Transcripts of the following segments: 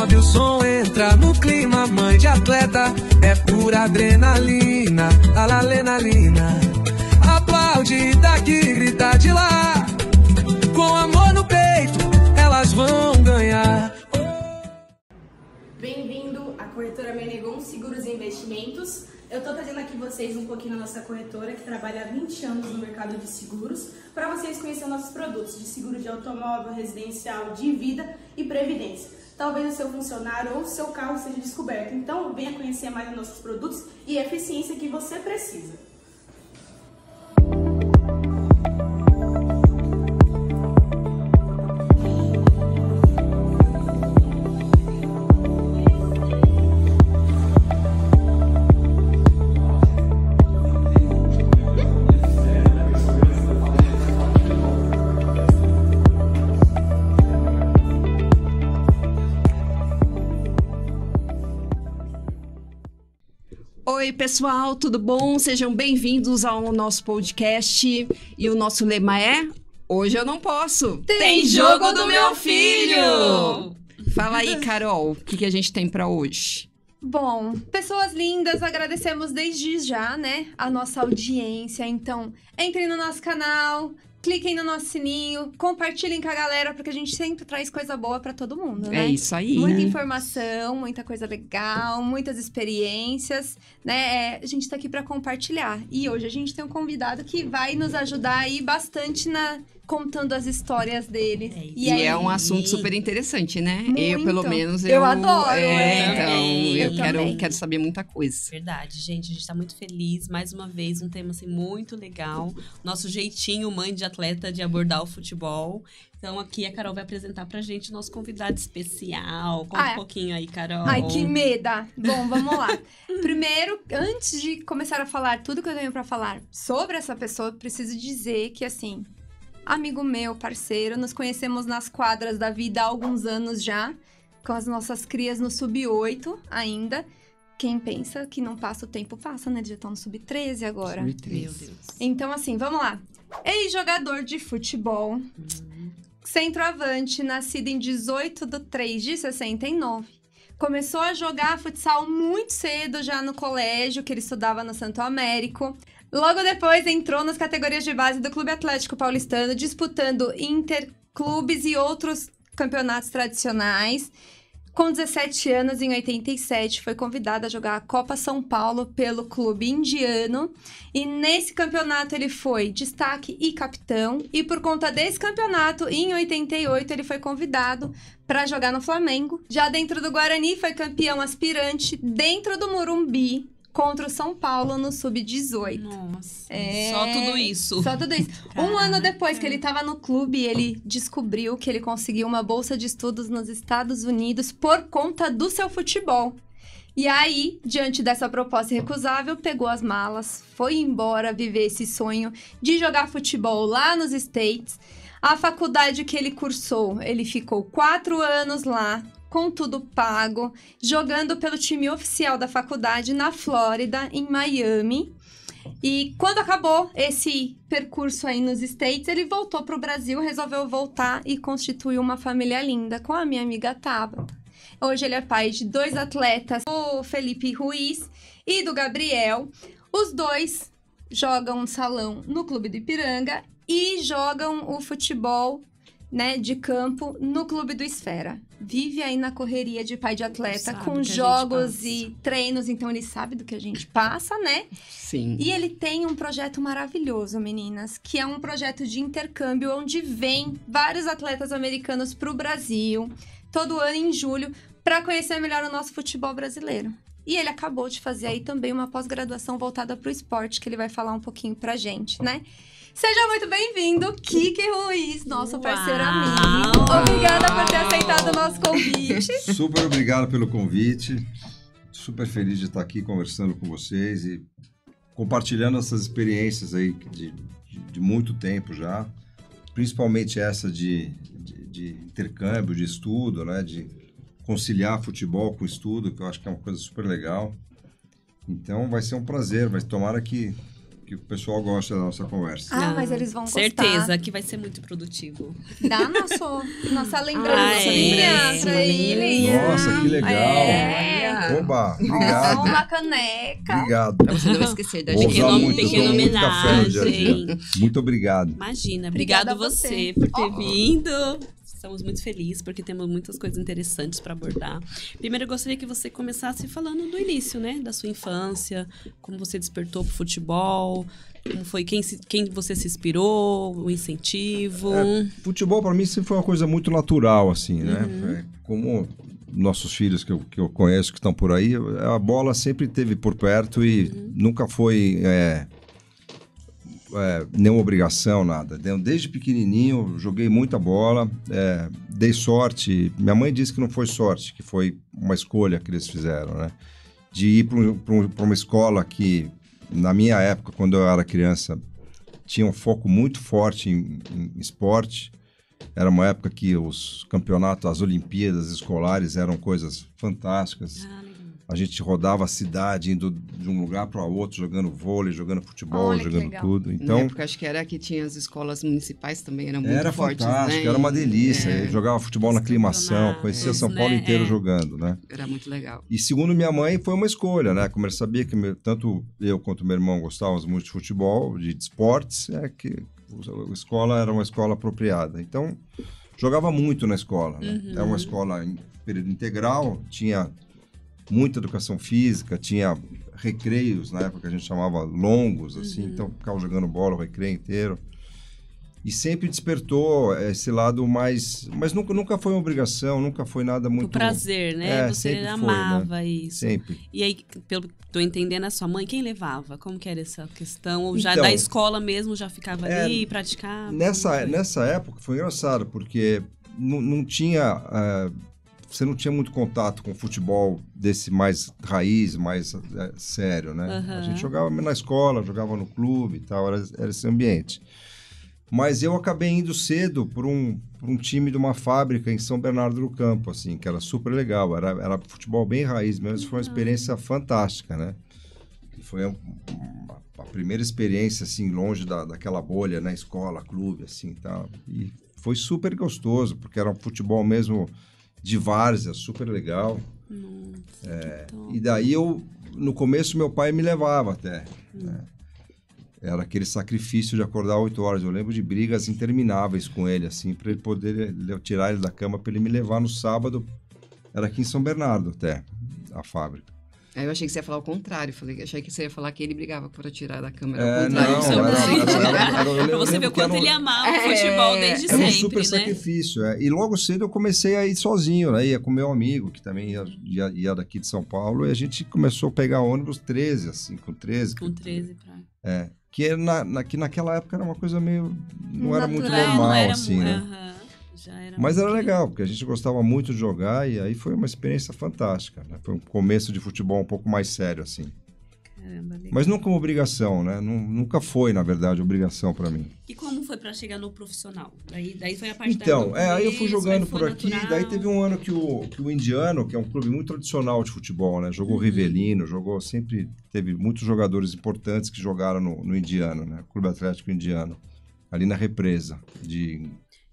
Sobe o som, entra no clima, mãe de atleta, é pura adrenalina, adrenalina. Aplaude daqui, grita de lá, com amor no peito, elas vão ganhar. Bem-vindo à corretora Menegon Seguros e Investimentos. Eu estou trazendo aqui vocês um pouquinho da nossa corretora, que trabalha há 20 anos no mercado de seguros, para vocês conhecerem nossos produtos de seguro de automóvel, residencial, de vida e previdência. Talvez o seu funcionário ou o seu carro seja descoberto, então venha conhecer mais os nossos produtos e a eficiência que você precisa. Oi, pessoal, tudo bom? Sejam bem-vindos ao nosso podcast. E o nosso lema é: hoje eu não posso. Tem jogo do meu filho! Fala aí, Carol, o que a gente tem pra hoje? Bom, pessoas lindas, agradecemos desde já, né, a nossa audiência. Então, entrem no nosso canal, cliquem no nosso sininho, compartilhem com a galera, porque a gente sempre traz coisa boa pra todo mundo, né? É isso aí. Muita informação, muita coisa legal, muitas experiências, né? A gente tá aqui pra compartilhar. E hoje a gente tem um convidado que vai nos ajudar aí bastante contando as histórias dele. E é um assunto super interessante, né? Muito. Eu, pelo menos, eu adoro. Então, eu quero saber muita coisa. Verdade, gente. A gente tá muito feliz. Mais uma vez, um tema assim, muito legal. Nosso jeitinho, mãe de atleta, de abordar o futebol. Então, aqui a Carol vai apresentar pra gente o nosso convidado especial. Conta um pouquinho aí, Carol. Ai, que meda! Bom, vamos lá. Primeiro, antes de começar a falar tudo que eu tenho pra falar sobre essa pessoa, eu preciso dizer que, assim, amigo meu, parceiro, nos conhecemos nas quadras da vida há alguns anos já, com as nossas crias no Sub-8 ainda. Quem pensa que não passa o tempo, passa, né? Eles já estão no Sub-13 agora. Sub-13. Meu Deus. Então, assim, vamos lá. Ex-jogador de futebol, centroavante, nascido em 18/3/69. Começou a jogar futsal muito cedo, já no colégio, que ele estudava no Santo Américo. Logo depois, entrou nas categorias de base do Clube Atlético Paulistano, disputando interclubes e outros campeonatos tradicionais. Com 17 anos, em 87, foi convidado a jogar a Copa São Paulo pelo Clube Indiano. E nesse campeonato ele foi destaque e capitão. E por conta desse campeonato, em 88, ele foi convidado para jogar no Flamengo. Já dentro do Guarani, foi campeão aspirante dentro do Morumbi, contra o São Paulo no Sub-18. Nossa, só tudo isso. Só tudo isso. Caraca. Um ano depois que ele estava no clube, ele descobriu que ele conseguiu uma bolsa de estudos nos Estados Unidos por conta do seu futebol. E aí, diante dessa proposta irrecusável, pegou as malas, foi embora viver esse sonho de jogar futebol lá nos States. A faculdade que ele cursou, ele ficou 4 anos lá, com tudo pago, jogando pelo time oficial da faculdade na Flórida, em Miami. E quando acabou esse percurso aí nos States, ele voltou para o Brasil, resolveu voltar e constituiu uma família linda com a minha amiga Tabata. Hoje ele é pai de 2 atletas, o Felipe Ruiz e do Gabriel. Os dois jogam salão no Clube do Ipiranga e jogam o futebol, né, de campo no Clube do Esfera. Vive aí na correria de pai de atleta, com jogos e treinos, então ele sabe do que a gente passa, né? Sim. E ele tem um projeto maravilhoso, meninas, que é um projeto de intercâmbio, onde vem vários atletas americanos pro Brasil, todo ano em julho, para conhecer melhor o nosso futebol brasileiro. E ele acabou de fazer aí também uma pós-graduação voltada pro esporte, que ele vai falar um pouquinho pra gente, né? Seja muito bem-vindo, Kiki Ruiz, nosso parceiro amigo. Obrigada por ter aceitado o nosso convite. Super obrigado pelo convite. Super feliz de estar aqui conversando com vocês e compartilhando essas experiências aí de muito tempo já. Principalmente essa de intercâmbio, de estudo, né? De conciliar futebol com estudo, que eu acho que é uma coisa super legal. Então vai ser um prazer, mas tomara que que o pessoal gosta da nossa conversa. Mas eles vão gostar. Certeza que vai ser muito produtivo. Dá nossa lembrancinha pra ele. Nossa, que legal. Oba, obrigado. Uma caneca. Obrigado. Pra você não esquecer da Vou gente. usar muito, pequena eu tomo muito café no dia a dia. homenagem. Muito obrigado. Imagina, Obrigada obrigado a você. você por ter vindo. Estamos muito felizes porque temos muitas coisas interessantes para abordar. Primeiro, eu gostaria que você começasse falando do início, né? Da sua infância, como você despertou pro futebol, como foi, quem você se inspirou, o incentivo. Futebol para mim sempre foi uma coisa muito natural, assim, né? Como nossos filhos que eu conheço que estão por aí, a bola sempre esteve por perto e nunca foi nenhuma obrigação, nada. Desde pequenininho, joguei muita bola, dei sorte. Minha mãe disse que não foi sorte, que foi uma escolha que eles fizeram, né? De ir para uma escola que, na minha época, quando eu era criança, tinha um foco muito forte em esporte. Era uma época que os campeonatos, as Olimpíadas escolares eram coisas fantásticas. A gente rodava a cidade, indo de um lugar para outro, jogando vôlei, jogando futebol, Olha, que jogando legal. tudo. Na Então, época, acho que era que tinha as escolas municipais também, eram muito era fortes, fantástico, né? era uma delícia. É, Eu jogava futebol na aclimação, campeonatos, conhecia São Paulo né? inteiro jogando, né? era muito legal. E segundo minha mãe, foi uma escolha, né? Como ela sabia que tanto eu quanto meu irmão gostávamos muito de futebol, de esportes, que a escola era uma escola apropriada. Então, jogava muito na escola, né? Era uma escola em período integral, tinha muita educação física, tinha recreios, na época que a gente chamava longos, assim, então ficava jogando bola o recreio inteiro. E sempre despertou esse lado mais... Mas nunca foi uma obrigação, nunca foi nada muito... O prazer, né? Você sempre foi, amava né? isso. Sempre. E aí, pelo que tô entendendo, a sua mãe, quem levava? Como que era essa questão? Ou já Então, da escola mesmo, já ficava ali, praticava? Nessa época foi engraçado, porque não tinha... você não tinha muito contato com futebol desse mais raiz, mais sério, né? A gente jogava na escola, jogava no clube e tal, era esse ambiente. Mas eu acabei indo cedo por um time de uma fábrica em São Bernardo do Campo, assim, que era super legal, era futebol bem raiz mesmo, foi uma experiência fantástica, né? Foi a primeira experiência, assim, longe daquela bolha, né? Escola, clube, assim, tal. E foi super gostoso, porque era um futebol mesmo de várzea, super legal. E daí no começo, meu pai me levava até, né? Era aquele sacrifício de acordar 8 horas. Eu lembro de brigas intermináveis com ele, assim, para ele poder eu tirar ele da cama, para ele me levar no sábado. Era aqui em São Bernardo até, a fábrica. Aí eu achei que você ia falar o contrário. Achei que você ia falar que ele brigava para tirar da câmera. Pra você ver o quanto ele amava o futebol desde Era sempre, um super né? sacrifício. E logo cedo eu comecei a ir sozinho, né? Ia com meu amigo, que também ia daqui de São Paulo, e a gente começou a pegar ônibus 13, assim, com 13. Com 13 pra... Que naquela época era uma coisa meio... Não era muito Natural, normal, não era assim, né? Já era Mas muito era legal, porque a gente gostava muito de jogar e aí foi uma experiência fantástica, né? Foi um começo de futebol um pouco mais sério, assim. Caramba, legal. Mas não como obrigação, né? Nunca foi, na verdade, obrigação para mim. E como foi pra chegar no profissional? Daí foi a parte Então, da aí eu fui jogando foi por aqui, natural. daí teve um ano que o Indiano, que é um clube muito tradicional de futebol, né? Jogou Rivelino, sempre teve muitos jogadores importantes que jogaram no Indiano, né? Clube Atlético Indiano, ali na Represa de...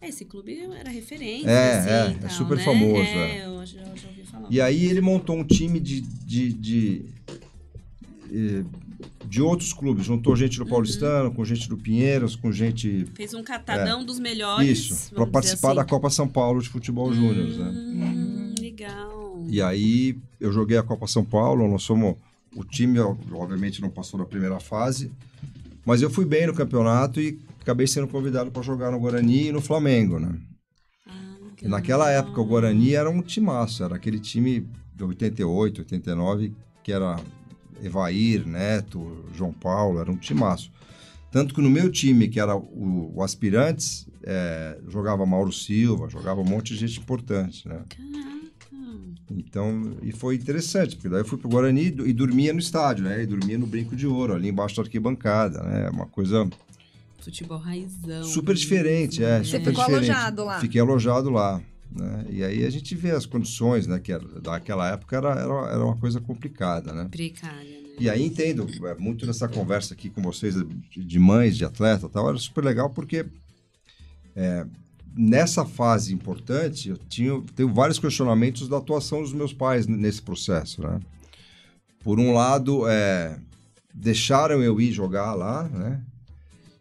Esse clube era referência, É tal, super né? famoso. Eu já ouvi falar. E aí ele montou um time de outros clubes, juntou gente do Paulistano, com gente do Pinheiros, com gente... Fez um catadão dos melhores. Isso, para participar da Copa São Paulo de Futebol Júnior, né? Legal. E aí eu joguei a Copa São Paulo, nós somos... O time, obviamente, não passou da primeira fase, mas eu fui bem no campeonato e acabei sendo convidado para jogar no Guarani e no Flamengo, né? E naquela época o Guarani era um timaço, era aquele time de 88, 89, que era Evair, Neto, João Paulo, era um timaço. Tanto que no meu time, que era o Aspirantes, jogava Mauro Silva, jogava um monte de gente importante, né? Então, e foi interessante, porque daí eu fui pro Guarani e dormia no estádio, né? E dormia no Brinco de Ouro, ali embaixo da arquibancada, né? Uma coisa... Futebol raizão. Super diferente, Você super ficou diferente. alojado lá? Fiquei alojado lá, né? E aí a gente vê as condições, né? Que daquela época era uma coisa complicada, né? Precária, né? E aí entendo, muito nessa conversa aqui com vocês de mães, de atleta e tal, era super legal porque nessa fase importante eu tenho vários questionamentos da atuação dos meus pais nesse processo, né? Por um lado, deixaram eu ir jogar lá, né?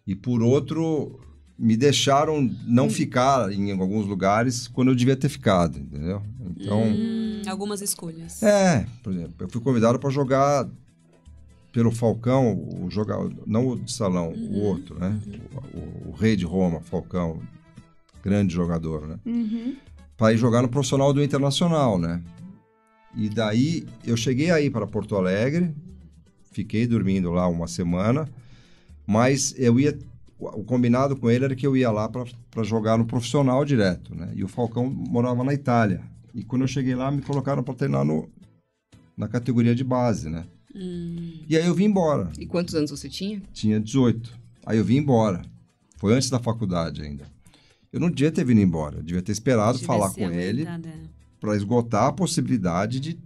E por outro, me deixaram não ficar em alguns lugares quando eu devia ter ficado, entendeu? Então... algumas escolhas. Por exemplo, eu fui convidado para jogar pelo Falcão, não o de salão, o outro, né? O rei de Roma, Falcão, grande jogador, né? Para ir jogar no profissional do Internacional, né? E daí eu cheguei aí para Porto Alegre, fiquei dormindo lá uma semana, mas o combinado com ele era que eu ia lá para jogar no profissional direto, né? E o Falcão morava na Itália. E quando eu cheguei lá, me colocaram para treinar na categoria de base, né? E aí eu vim embora. E quantos anos você tinha? Tinha 18. Aí eu vim embora. Foi antes da faculdade ainda. Eu não devia ter vindo embora. Eu devia ter esperado falar com ele para esgotar a possibilidade de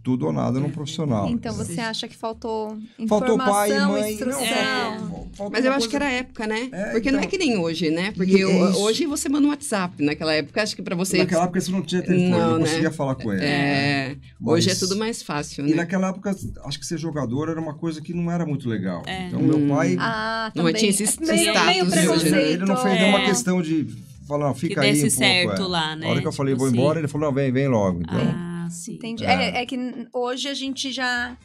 tudo ou nada no profissional. Então você acha que faltou informação, pai e mãe, instrução? Mas eu acho que era a época, né? Porque então... não é que nem hoje, né? Porque hoje você manda um WhatsApp. Naquela época, acho que para você... Naquela época você não tinha telefone, não conseguia falar com ele. Hoje é tudo mais fácil, né? E naquela época, acho que ser jogador era uma coisa que não era muito legal. Então meu pai... não tinha esse status de hoje, né? Ele não fez nenhuma questão de falar, fica aí um pouco. certo lá, né? A hora que eu falei, vou embora, ele falou, não, vem logo. Então... Sim. Entendi. É que hoje a gente já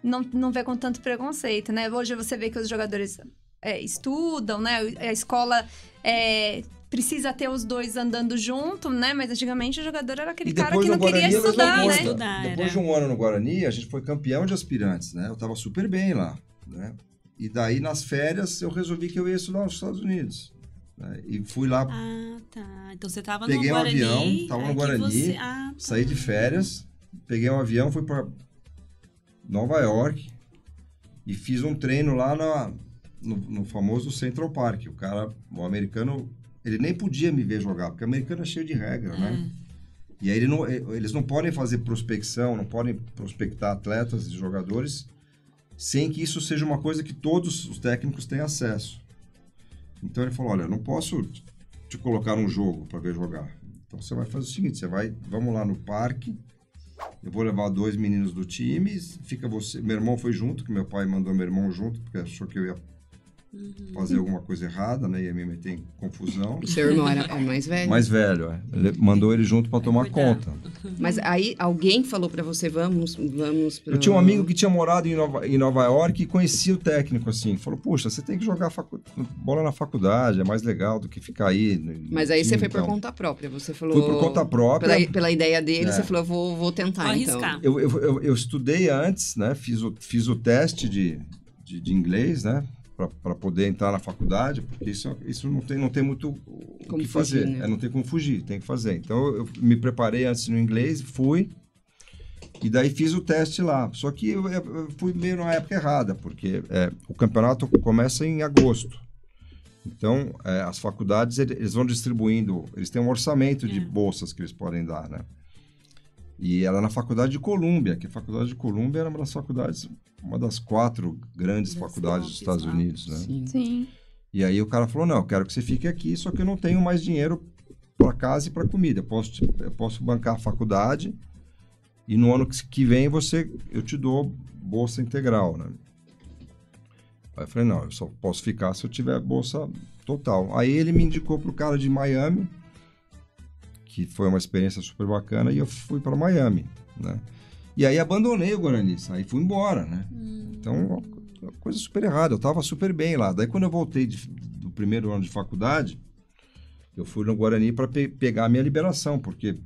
não vê com tanto preconceito, né? Hoje você vê que os jogadores estudam, né? A escola precisa ter os dois andando junto, né? Mas antigamente o jogador era aquele cara que não queria estudar, né? Depois de um ano no Guarani, a gente foi campeão de aspirantes, né? Eu tava super bem lá, né? E daí, nas férias, eu resolvi que eu ia estudar nos Estados Unidos. Né? E fui lá... Então você tava no Guarani. Peguei um avião, tava no Guarani, saí de férias, peguei um avião, fui para Nova York e fiz um treino lá no famoso Central Park. O americano, ele nem podia me ver jogar, porque o americano é cheio de regra, né? E aí eles não podem fazer prospecção, não podem prospectar atletas e jogadores sem que isso seja uma coisa que todos os técnicos têm acesso. Então ele falou, olha, eu não posso te colocar num jogo para ver jogar. Então você vai fazer o seguinte, vamos lá no parque, eu vou levar 2 meninos do time, fica você... Meu irmão foi junto, que meu pai mandou meu irmão junto, porque achou que eu ia fazer alguma coisa errada, né? Ia me meter em confusão. O seu irmão era mais velho? Mais velho, Ele mandou ele junto para tomar conta. Mas aí alguém falou para você, vamos... Eu tinha um amigo que tinha morado em Nova York e conhecia o técnico, assim. Falou, puxa, você tem que jogar bola na faculdade, é mais legal do que ficar aí. Mas aí você foi por conta própria, você falou... Fui por conta própria. Pela ideia dele, você falou, vou tentar, vou então. arriscar. Eu estudei antes, né? Fiz o teste de inglês, né? Para poder entrar na faculdade, porque isso não tem muito o que fazer. Né? Não tem como fugir, tem que fazer. Então, eu me preparei antes no inglês, fui, e daí fiz o teste lá. Só que eu fui meio na época errada, porque o campeonato começa em agosto. Então, as faculdades, eles vão distribuindo, eles têm um orçamento de bolsas que eles podem dar, né? E era na Faculdade de Colômbia, que a Faculdade de Colômbia era uma das 4 grandes faculdades dos Estados Unidos, né? Sim. E aí o cara falou, não, eu quero que você fique aqui, só que eu não tenho mais dinheiro para casa e para comida. Eu posso bancar a faculdade e no ano que vem eu te dou bolsa integral, né? Aí eu falei, não, eu só posso ficar se eu tiver bolsa total. Aí ele me indicou pro cara de Miami, que foi uma experiência super bacana, e eu fui para Miami, né? E aí abandonei o Guarani, aí fui embora, né? Então, uma coisa super errada, eu estava super bem lá. Daí quando eu voltei do primeiro ano de faculdade, eu fui no Guarani para pegar a minha liberação, porque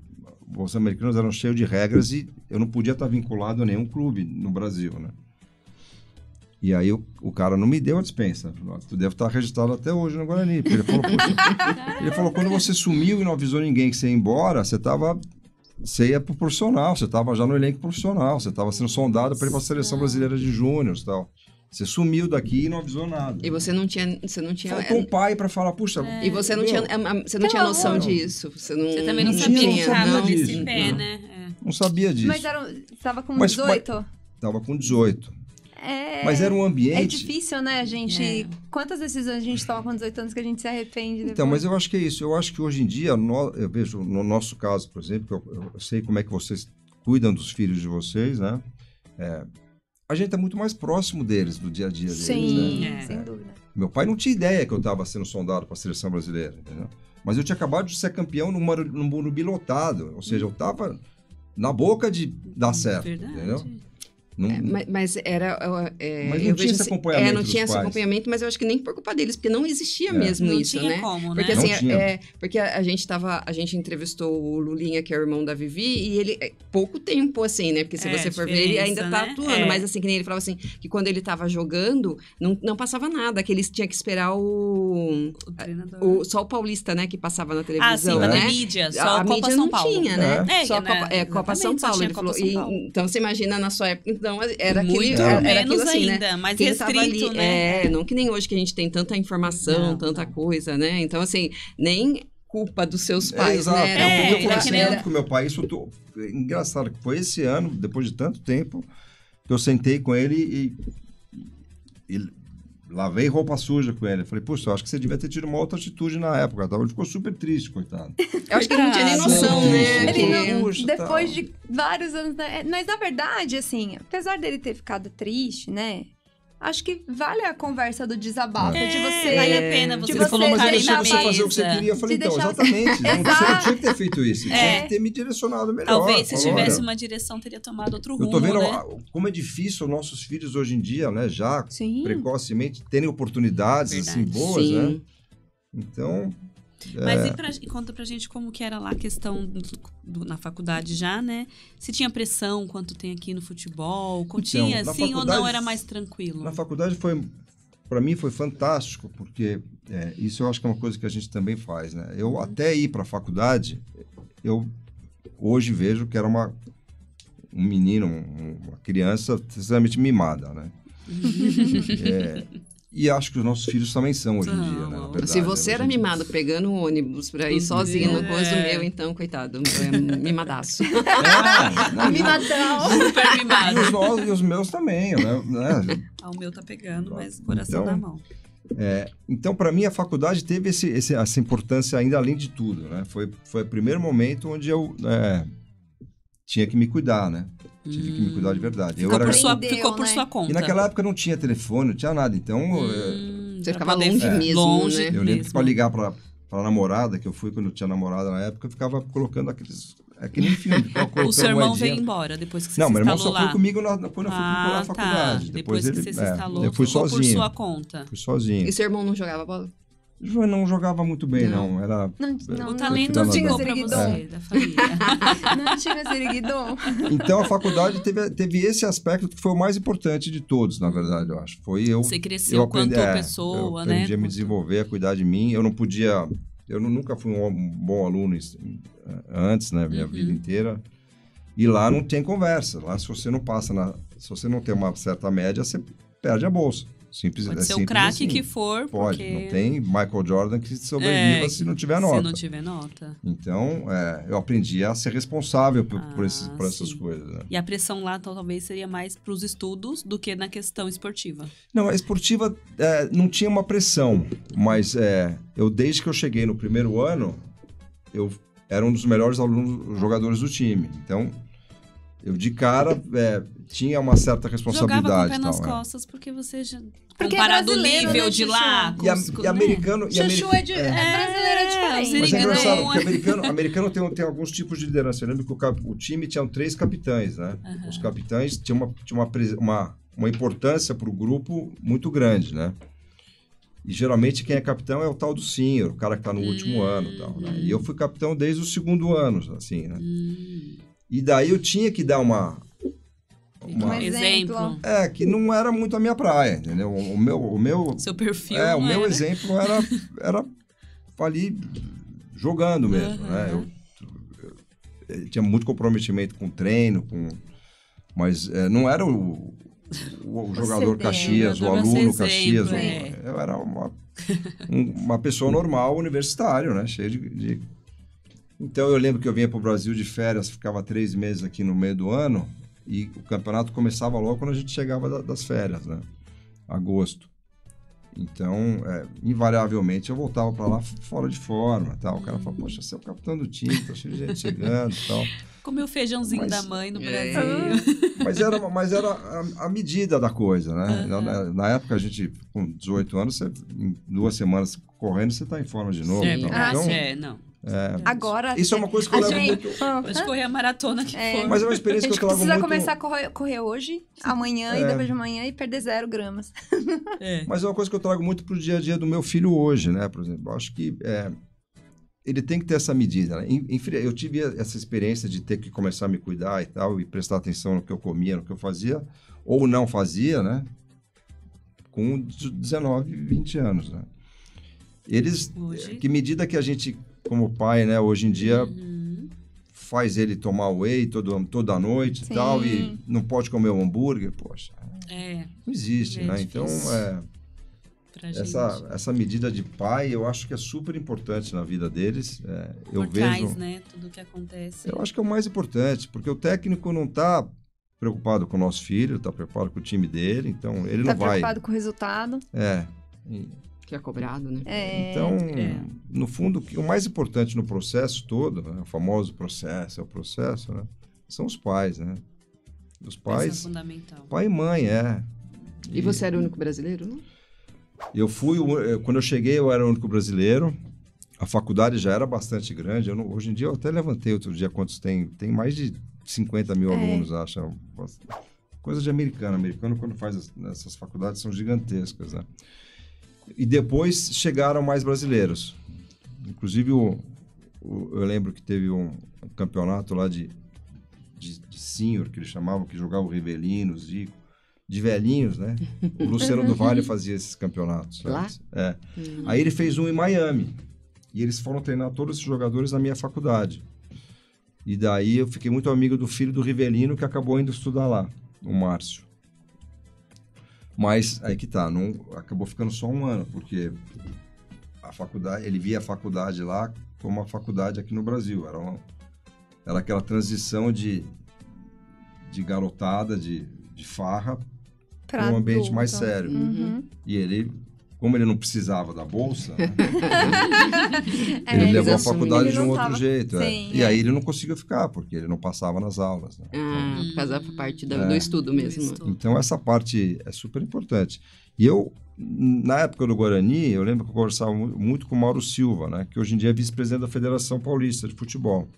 os americanos eram cheios de regras e eu não podia estar vinculado a nenhum clube no Brasil, né? E aí o cara não me deu a dispensa. Tu deve estar registrado até hoje no Guarani. Ele falou, ele falou, quando você sumiu e não avisou ninguém que você ia embora, você ia pro profissional, você estava já no elenco profissional, você estava sendo sondado para ir para a Seleção Brasileira de Júnior e tal. Você sumiu daqui e não avisou nada. E você não tinha... Faltou o pai para falar, puxa... E você não tinha noção disso. Você também não sabia que estava nesse pé, né? Não sabia disso. Mas estava com 18? Estava com 18. Mas era um ambiente... É difícil, né, gente? Quantas decisões a gente toma com 18 anos que a gente se arrepende depois? Então, mas eu acho que é isso. Eu acho que hoje em dia, eu vejo no nosso caso, por exemplo, eu sei como é que vocês cuidam dos filhos de vocês, né? A gente é muito mais próximo deles, do dia a dia deles, Sim, né? sem dúvida. Meu pai não tinha ideia que eu estava sendo sondado para a seleção brasileira, entendeu? Mas eu tinha acabado de ser campeão num Morumbi lotado, ou seja, eu estava na boca de dar certo, Verdade. entendeu? Não, Mas era. mas não eu tinha vejo esse assim, acompanhamento não tinha dos esse pais. acompanhamento, mas eu acho que nem por culpa deles, porque não existia mesmo Não isso, tinha né? como, né? Porque Não assim, tinha. porque a gente entrevistou o Lulinha, que é o irmão da Vivi, e ele pouco tempo, assim, né? Porque se você for ver, ele ainda tá né? atuando. Mas assim, que nem ele falava assim, que quando ele tava jogando, não passava nada, que eles tinham que esperar O treinador. só o Paulista, né, que passava na Ah, sim, televisão, na né? mídia, só A a Copa mídia São não Paulo. tinha, né? É, Só a né? Copa São Exatamente, só Paulo. tinha Ele Copa falou. São Paulo. Então, você imagina na sua época, então era Muito aquilo menos assim, ainda, né? mais Quem tava restrito, ali, né? não que nem hoje que a gente tem tanta informação, Não, tanta não. coisa, né? Então, assim, nem culpa dos seus pais, exato. né? É, Eu conversei que nem- muito com meu pai, engraçado, que foi esse ano, depois de tanto tempo, que eu sentei com ele e lavei roupa suja com ele. Eu falei, puxa, eu acho que você devia ter tido uma outra atitude na época. Tá? Ele ficou super triste, coitado. Eu acho que ele não tinha nem noção, Sim, né? sim. Ele não, Puxa, depois tá. de vários anos... Mas, na verdade, assim, apesar dele ter ficado triste, né? Acho que vale a conversa do desabafo, de você... Vale a pena você de Ele falou, mas eu colocar deixei na você fazer o que você mesa. queria. Eu falei, De então, deixar- exatamente. Você não Exato. tinha que ter feito isso. Você tinha que ter me direcionado melhor. Talvez se Falou, tivesse olha, uma direção, teria tomado outro eu rumo, tô vendo né? como é difícil nossos filhos hoje em dia, né? Já Sim. precocemente terem oportunidades assim Verdade. boas, Sim. né? Então, Mas conta pra gente como que era lá a questão na faculdade já, né? Se tinha pressão, quanto tem aqui no futebol? Tinha, na sim ou faculdade- não? Era mais tranquilo? na faculdade para mim foi fantástico, porque isso eu acho que é uma coisa que a gente também faz, né? Eu até ir para a faculdade, eu hoje vejo que era um menino, uma criança extremamente mimada, né? E acho que os nossos filhos também são hoje em dia, né? Na verdade, Se você era hoje em dia. mimado pegando o ônibus pra ir sozinho no coisa do meu, então, coitado, mimadaço. Não, Mimadão. Super mimado. e os meus também, né? Ah, o meu tá pegando, mas coração Então, na mão. Então, para mim, a faculdade teve essa importância ainda além de tudo, né? Foi o primeiro momento onde eu tinha que me cuidar, né? Tive que me cuidar de verdade. Ficou por Aprendeu, sua né? conta. E naquela época não tinha telefone, não tinha nada. Então, Você pra ficava poder- longe mesmo, longe né? eu lembro que mesmo. para ligar para namorada, que eu fui quando eu tinha namorada na época, eu ficava colocando aqueles... É que nem filme. ficava O colocando seu irmão moedinha. veio embora depois que você Não, se meu irmão instalou só lá. foi comigo quando eu fui procurar a faculdade. Tá. Depois que ele, você se instalou, eu fui ficou por sozinho. sua conta. Fui sozinho. E seu irmão não jogava bola? Eu não jogava muito bem, não. Era... O talento Não tinha ficou pra Ziriguidon. você, da família. Não tinha Ziriguidon. Então, a faculdade teve esse aspecto que foi o mais importante de todos, na verdade, eu acho. Foi eu... Você cresceu aprendi- quanto pessoa, eu né? aprendi a me Quanto- desenvolver, a cuidar de mim. Eu não podia... nunca fui um bom aluno antes, né? Minha vida inteira. E lá não tem conversa. Lá, se você não passa se você não tem uma certa média, você perde a bolsa. Simples, Pode ser o simples craque assim. que for, Pode. porque... Não tem Michael Jordan que sobreviva se não tiver nota. Se não tiver nota. Então, eu aprendi a ser responsável por essas sim. coisas, né? E a pressão lá, então, talvez, seria mais para os estudos do que na questão esportiva. Não, a esportiva não tinha uma pressão, mas eu desde que eu cheguei no primeiro ano, eu era um dos melhores jogadores do time. Então, eu de cara tinha uma certa responsabilidade. Jogava com o pé e nas tal, costas, porque você já... Porque comparado é o brasileiro, nível né, de Chuchu? lá... E americano... Chuchu é brasileiro, é diferente. Mas é Ziriguidon engraçado, porque americano tem alguns tipos de liderança. Eu lembro que o time tinha 3 capitães, né? Os capitães tinham uma importância para o grupo muito grande, né? E geralmente quem é capitão é o tal do senior, o cara que está no último ano e tal, né? E eu fui capitão desde o segundo ano, assim, né? E daí eu tinha que dar Um exemplo. que não era muito a minha praia, entendeu? O meu Seu perfil o não meu era. exemplo era ali jogando mesmo, né? Eu tinha muito comprometimento com o treino, mas não era o jogador CD, Caxias, o dava aluno esse Caxias. exemplo, Eu era uma pessoa normal, universitário, né? Cheio de... Então, eu lembro que eu vinha para o Brasil de férias, ficava 3 meses aqui no meio do ano, E o campeonato começava logo quando a gente chegava das férias, né? Agosto. Então, invariavelmente, eu voltava para lá fora de forma, tal. O cara fala, poxa, você é o capitão do time, tá cheio de gente chegando e tal. Comeu o feijãozinho da mãe no Brasil. Mas era a medida da coisa, né? Na época, a gente, com 18 anos, em 2 semanas correndo, você tá em forma de novo. Certo. Então, Agora, isso é uma coisa que eu levo muito... Pode correr a maratona que for. Mas é uma experiência que eu trago muito... A gente precisa começar a correr hoje, amanhã e depois de amanhã e perder 0 gramas. Mas é uma coisa que eu trago muito pro dia a dia do meu filho hoje, né? Por exemplo, eu acho que ele tem que ter essa medida, né? Eu tive essa experiência de ter que começar a me cuidar e tal, e prestar atenção no que eu comia, no que eu fazia, ou não fazia, né? Com 19, 20 anos, né? Que medida que a gente, como pai, né, hoje em dia, faz ele tomar whey toda noite e tal, e não pode comer um hambúrguer, poxa. Não existe, né? Então, essa medida de pai, eu acho que é super importante na vida deles. Por trás, né? Tudo que acontece. Eu acho que é o mais importante, porque o técnico não está preocupado com o nosso filho, está preocupado com o time dele, então ele não vai... Está preocupado com o resultado. Que é cobrado, né? Então, no fundo, o mais importante no processo todo, né, o famoso processo, né, são os pais, né? Os pais... Isso é fundamental. Pai e mãe, E você era o único brasileiro, não? Quando eu cheguei, eu era o único brasileiro. A faculdade já era bastante grande. Hoje em dia, eu até levantei outro dia quantos tem. Tem mais de 50 mil alunos, acho. Coisa de americano. Americano, quando faz essas faculdades, são gigantescas, né? E depois chegaram mais brasileiros. Inclusive, eu lembro que teve um campeonato lá de senior, que eles chamavam, que jogava o Rivelino, Zico, de velhinhos, né? O Luciano do Vale fazia esses campeonatos. Lá? Aí ele fez um em Miami. E eles foram treinar todos esses jogadores na minha faculdade. E daí eu fiquei muito amigo do filho do Rivelino, que acabou indo estudar lá, o Márcio. Mas aí que tá, acabou ficando só 1 ano, porque a faculdade, ele via a faculdade lá como uma faculdade aqui no Brasil. Era aquela transição de garotada, de farra, para um ambiente mais sério. E ele, como ele não precisava da bolsa, né, ele levou a faculdade de um outro jeito. E aí ele não conseguiu ficar, porque ele não passava nas aulas. Né? Por causa da parte do estudo mesmo. Então, essa parte é super importante. E eu, na época do Guarani, eu lembro que eu conversava muito com o Mauro Silva, né, que hoje em dia é vice-presidente da Federação Paulista de Futebol.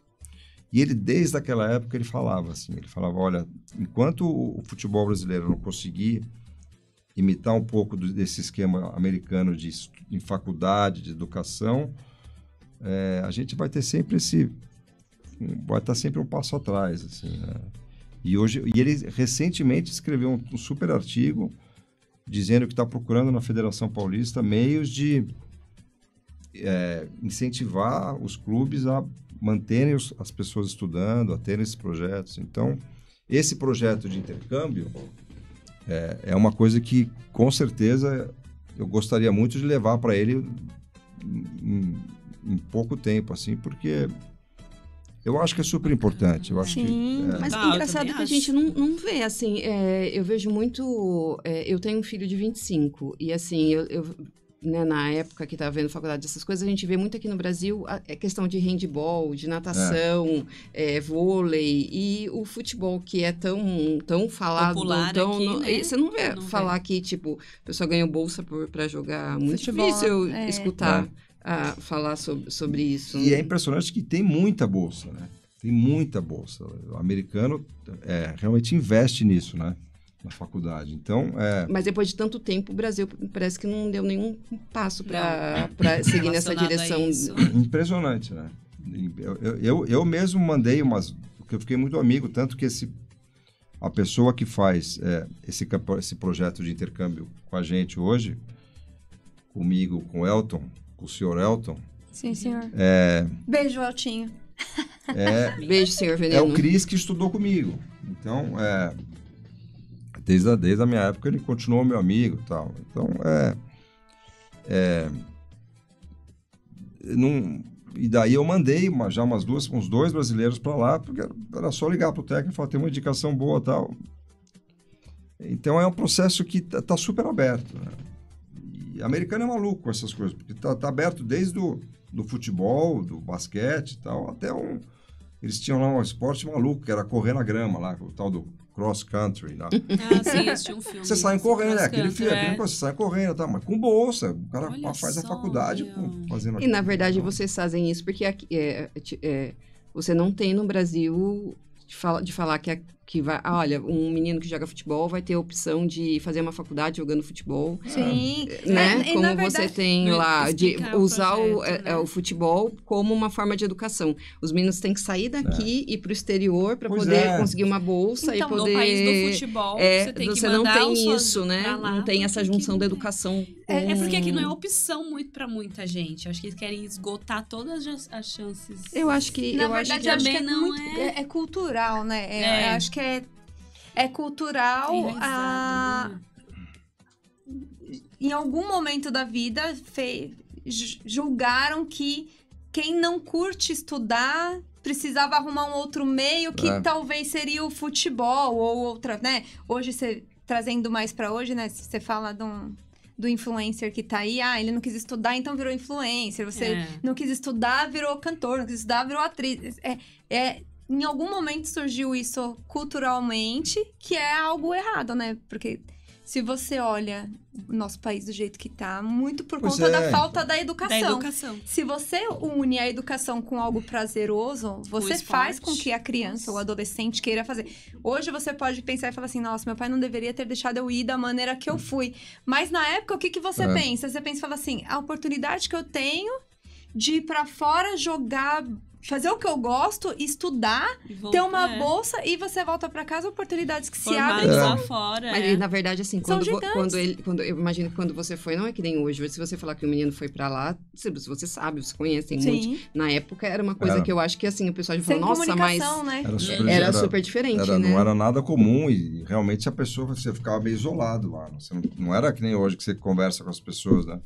E ele, desde aquela época, ele falava assim, olha, enquanto o futebol brasileiro não conseguir imitar um pouco desse esquema americano em faculdade, de educação, a gente vai ter sempre vai estar sempre um passo atrás, assim, né? E ele recentemente escreveu um super artigo dizendo que está procurando na Federação Paulista meios de incentivar os clubes a manterem as pessoas estudando, a terem esses projetos. Então, esse projeto de intercâmbio é uma coisa que, com certeza, eu gostaria muito de levar para ele em pouco tempo, assim, porque eu acho que é super importante. Eu acho mas é engraçado que a gente não vê, assim, eu vejo muito... eu tenho um filho de 25 e, assim, né, na época que estava vendo faculdade dessas coisas, a gente vê muito aqui no Brasil a questão de handball, de natação, vôlei e o futebol, que é tão falado. Popular aqui, né? Você não vê falar que, tipo, a pessoa ganhou bolsa para jogar. Muito futebol, difícil escutar falar sobre isso. E é impressionante que tem muita bolsa, né? Tem muita bolsa. O americano realmente investe nisso, né? Na faculdade. Então, Mas depois de tanto tempo, o Brasil parece que não deu nenhum passo para seguir nessa direção. Impressionante, né? Eu mesmo mandei porque eu fiquei muito amigo, tanto que a pessoa que faz esse projeto de intercâmbio com a gente hoje, comigo, com o Elton, com o senhor Elton. Sim, senhor. Beijo, Eltinho. Beijo, senhor Veneno. É o Cris que estudou comigo. Então, desde a minha época, ele continuou meu amigo e tal. Então, E daí eu mandei uns 2 brasileiros para lá, porque era só ligar para o técnico e falar, tem uma indicação boa e tal. Então é um processo que tá super aberto, né? E americano é maluco com essas coisas, porque tá aberto desde do futebol, do basquete e tal, até eles tinham lá um esporte maluco, que era correr na grama lá, o tal do cross country lá. Sim, assisti um filme. Você sai correndo, aquele filme, é. você sai correndo, tá? Mas com bolsa, o cara Olha faz a só, faculdade fazendo E, na verdade, então, vocês fazem isso porque você não tem no Brasil de falar que vai... olha, um menino que joga futebol vai ter a opção de fazer uma faculdade jogando futebol. Sim. Né? E, Como na verdade, você tem lá, de usar projeto, né? o futebol como uma forma de educação. Os meninos têm que sair daqui e ir para o exterior para poder conseguir uma bolsa Então, e poder... No país do futebol, você tem que você mandar não tem os isso, né? pra lá, Não tem essa junção da educação. É porque aqui não é opção muito pra muita gente. Eu acho que eles querem esgotar todas as chances. Eu acho que... Na eu acho verdade, que acho que também não muito, é cultural, né? Eu acho que é cultural. Enraizado, né? Em algum momento da vida, julgaram que quem não curte estudar precisava arrumar um outro meio que talvez seria o futebol ou outra, né? Hoje, trazendo mais pra hoje, né? Você fala do influencer que tá aí, ele não quis estudar, então virou influencer. Você não quis estudar, virou cantor. Não quis estudar, virou atriz. Em algum momento surgiu isso culturalmente, que é algo errado, né? Porque se você olha o nosso país do jeito que tá, muito por conta da falta da educação. Se você une a educação com algo prazeroso, você faz com que a criança ou o adolescente queira fazer. Hoje você pode pensar e falar assim, nossa, meu pai não deveria ter deixado eu ir da maneira que eu fui. Mas na época, o que você pensa? Você pensa e fala assim, a oportunidade que eu tenho de ir pra fora, jogar... fazer o que eu gosto, estudar, ter uma bolsa e você volta pra casa, oportunidades que se abrem lá fora. Mas, na verdade, assim, quando eu imagino que quando você foi, não é que nem hoje, se você falar que o menino foi pra lá, você sabe, você conhece, tem muito. Na época era uma coisa que eu acho que, assim, o pessoal já falou, nossa, mas... Né? Era super diferente, né? Não era nada comum e realmente você ficava meio isolado lá. Não era que nem hoje que você conversa com as pessoas, né?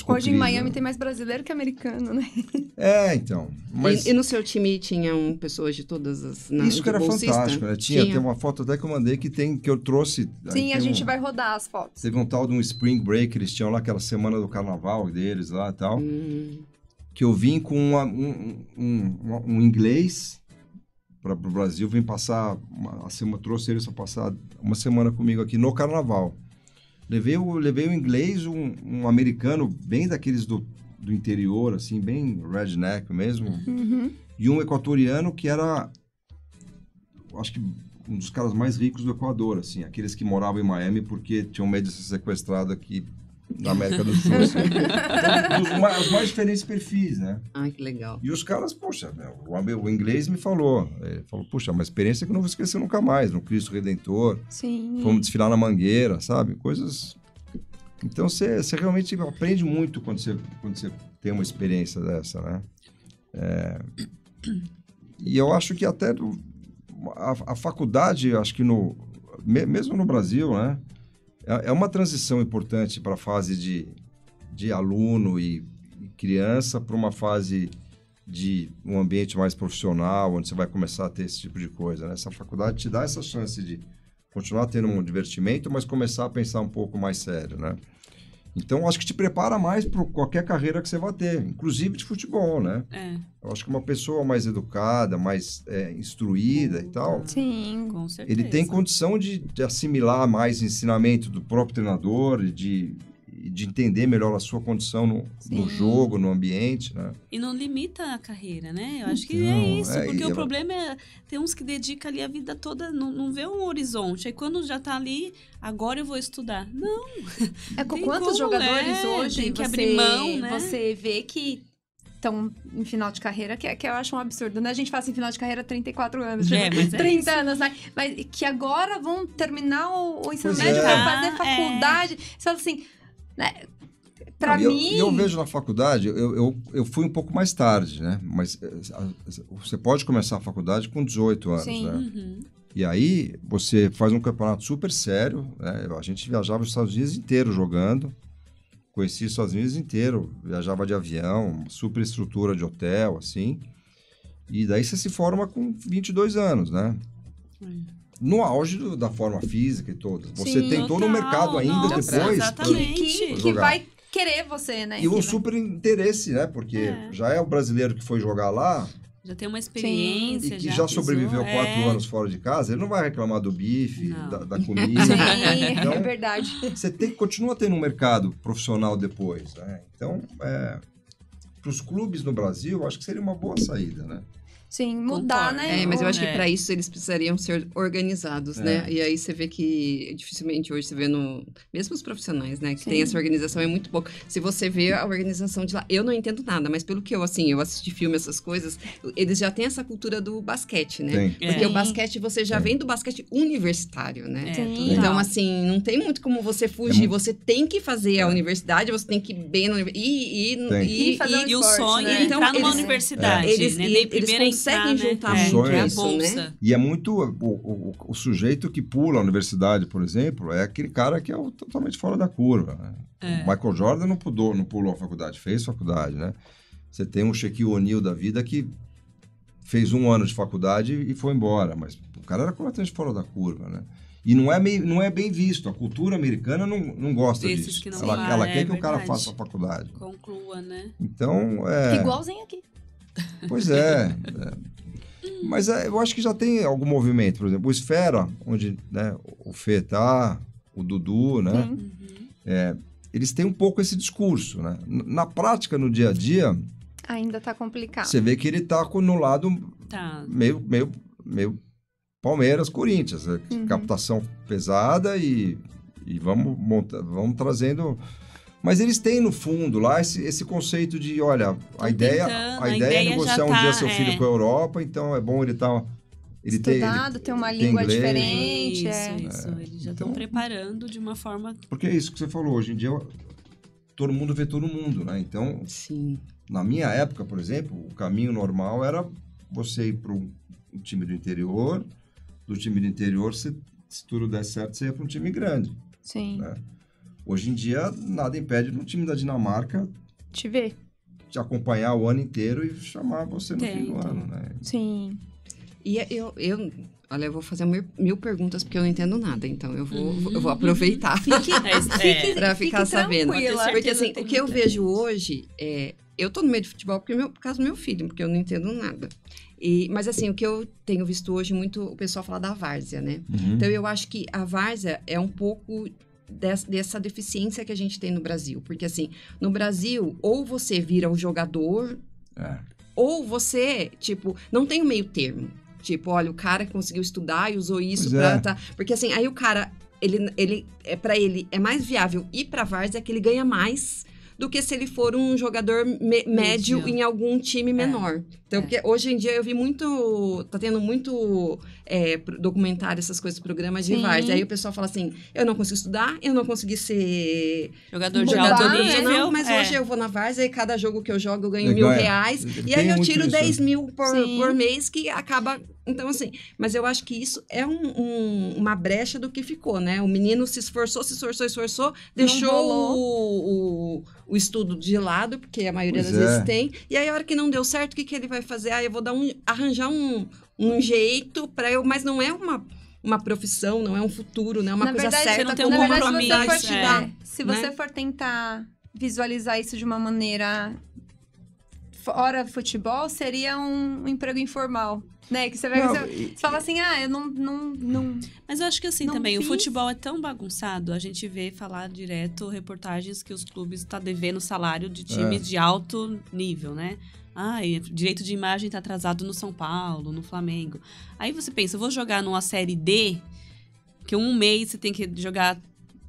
Hoje em Miami tem mais brasileiro que americano, né? Então. Mas... E no seu time tinham pessoas de todas as... Isso que era fantástico, né? Tem uma foto até que eu mandei que eu trouxe... Sim, a gente vai rodar as fotos. Teve um tal de um Spring Break, eles tinham lá aquela semana do carnaval deles lá e tal. Que eu vim com um inglês para o Brasil, vim passar... trouxe eles para passar uma semana comigo aqui no carnaval. Levei o inglês, um americano bem daqueles do interior, assim, bem redneck mesmo. E um equatoriano que era, acho que um dos caras mais ricos do Equador, assim. Aqueles que moravam em Miami porque tinham medo de ser sequestrado aqui na América do Sul. Assim. Então, os mais diferentes perfis, né? Ai, que legal. E os caras, poxa, o inglês me falou. Ele falou, puxa, uma experiência que eu não vou esquecer nunca mais. No Cristo Redentor. Sim. Fomos desfilar na Mangueira, sabe? Coisas... Então, você realmente aprende muito quando você tem uma experiência dessa, né? E eu acho que até a faculdade, acho que mesmo no Brasil, né? É uma transição importante para a fase de aluno e criança para uma fase de um ambiente mais profissional, onde você vai começar a ter esse tipo de coisa, né? Essa faculdade te dá essa chance de continuar tendo um divertimento, mas começar a pensar um pouco mais sério, né? Então, acho que te prepara mais para qualquer carreira que você vai ter, inclusive de futebol, né? Eu acho que uma pessoa mais educada, mais instruída e tal... Sim, com certeza. Ele tem condição de assimilar mais ensinamento do próprio treinador, de entender melhor a sua condição no jogo, no ambiente, né? E não limita a carreira, né? Eu acho que é isso, porque o problema é... Tem uns que dedicam ali a vida toda, não vê um horizonte. Aí quando já tá ali, agora eu vou estudar. Não! Com quantos jogadores hoje tem que abrir mão, né? Você vê que estão em final de carreira, que eu acho um absurdo, né? A gente faz em final de carreira 34 anos, mas 30 anos, né? Mas que agora vão terminar o ensino médio para fazer faculdade. Você fala assim... Né? Pra mim... Eu vejo na faculdade, eu fui um pouco mais tarde, né? Mas você pode começar a faculdade com 18 anos, né? E aí você faz um campeonato super sério, né? A gente viajava os Estados Unidos inteiro jogando. Conheci os Estados Unidos inteiro, viajava de avião, super estrutura de hotel, assim. E daí você se forma com 22 anos, né? No auge da forma física e toda. Você Sim, tem todo o mercado ainda depois. Exatamente. Que vai querer você, né? E um super interesse, né? Porque já é o brasileiro que foi jogar lá Já tem uma experiência. e que já sobreviveu 4 anos fora de casa, ele não vai reclamar do bife, da comida. Sim, Então, é verdade. você continua tendo um mercado profissional depois, né? Então, para os clubes no Brasil, eu acho que seria uma boa saída, né? Sim, mudar, Concordo. né? Mas eu acho que É. para isso eles precisariam ser organizados, né? E aí você vê que dificilmente hoje você vê mesmo os profissionais, né? Que tem essa organização é muito pouco. Se você vê a organização de lá, eu não entendo nada, mas pelo que eu assisti filme, essas coisas, eles já têm essa cultura do basquete, né? Tem. Porque É. o basquete você já vem do basquete universitário, né? Sim. Então, assim, não tem muito como você fugir. Você tem que fazer a universidade, você tem que ir bem na universidade. E fazer um E o esporte, sonho né? é entrar Então, numa eles- universidade, eles- né? e Nem eles primeiro conseguem entrar, juntar né? muito É a isso, bolsa. né? E é muito... O sujeito que pula a universidade, por exemplo, é aquele cara que é totalmente fora da curva, né? O Michael Jordan não pulou a faculdade, fez faculdade, né? Você tem um Shaquille O'Neal da vida que fez 1 ano de faculdade e foi embora, mas o cara era completamente fora da curva, né? E não é bem visto. A cultura americana não gosta Desses disso. que não Ela vai, quer que o cara verdade. faça a faculdade. Conclua, né? Então, Igualzinho aqui. Pois é. Mas eu acho que já tem algum movimento. Por exemplo, o Esfera, onde, né, o Fê tá, o Dudu, né? Eles têm um pouco esse discurso, né? Na prática, no dia a dia, Ainda tá complicado. você vê que ele tá no lado Tá. meio Palmeiras, Corinthians. Né? Captação pesada e vamos trazendo... Mas eles têm, no fundo, lá esse conceito de, olha, a ideia é negociar um dia seu filho para a Europa, então é bom ele estar... Estudado, ter uma língua inglês, diferente. Isso. Eles já estão preparando de uma forma... Porque é isso que você falou, hoje em dia todo mundo vê todo mundo, né? Então, Sim. na minha época, por exemplo, o caminho normal era você ir para um time do interior, do time do interior, se tudo der certo, você ia para um time grande. Sim. Né? Hoje em dia, nada impede no time da Dinamarca Te ver. te acompanhar o ano inteiro e chamar você no fim do ano, né? Sim. E olha, eu vou fazer 1000 perguntas porque eu não entendo nada, então eu vou aproveitar para ficar sabendo. tranquila. Porque assim, o que eu vejo hoje eu tô no meio de futebol por causa do meu filho, porque eu não entendo nada. Mas assim, o que eu tenho visto hoje muito o pessoal falar da várzea, né? Então eu acho que a várzea é um pouco dessa deficiência que a gente tem no Brasil. Porque assim, no Brasil, ou você vira um jogador, ou você, tipo, não tem um meio termo. Tipo, olha, o cara que conseguiu estudar e usou isso pra... Porque assim, aí o cara, pra ele é mais viável ir pra várzea, que ele ganha mais do que se ele for um jogador médio em algum time menor. Então, porque hoje em dia eu vi muito... Tá tendo muito documentário, essas coisas, programas de várzea. Aí o pessoal fala assim, eu não consegui estudar, eu não consegui ser Jogador de alto nível. Mas hoje eu vou na várzea e cada jogo que eu jogo eu ganho Legal, R$1.000. E aí eu tiro 10 mil por mês, que acaba... Então, assim, mas eu acho que isso é uma brecha do que ficou, né? O menino se esforçou, deixou o estudo de lado, porque a maioria das vezes tem. E aí, a hora que não deu certo, o que ele vai fazer? Eu vou arranjar um jeito para eu... Mas não é uma profissão, não é um futuro, não é uma coisa certa. Você não tem como um uma compromisso. Se você for tentar visualizar isso de uma maneira fora futebol, seria um emprego informal. Né? Que você fala assim, eu não... Mas eu acho que assim Não também, fiz. o futebol é tão bagunçado, a gente vê falar direto reportagens que os clubes estão devendo salário de times de alto nível, né? Direito de imagem tá atrasado no São Paulo, no Flamengo. Aí você pensa, eu vou jogar numa série D, que um mês você tem que jogar,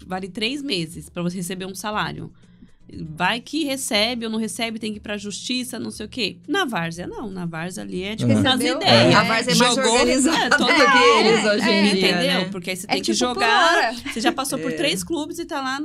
vale 3 meses para você receber um salário. Vai que recebe ou não recebe, tem que ir pra justiça, não sei o quê. Na várzea, não. Na várzea ali é tipo nas ideias. A várzea é mais organizada do que eles hoje em dia, entendeu? né? Porque aí você tem que tipo jogar. Você já passou por 3 clubes e tá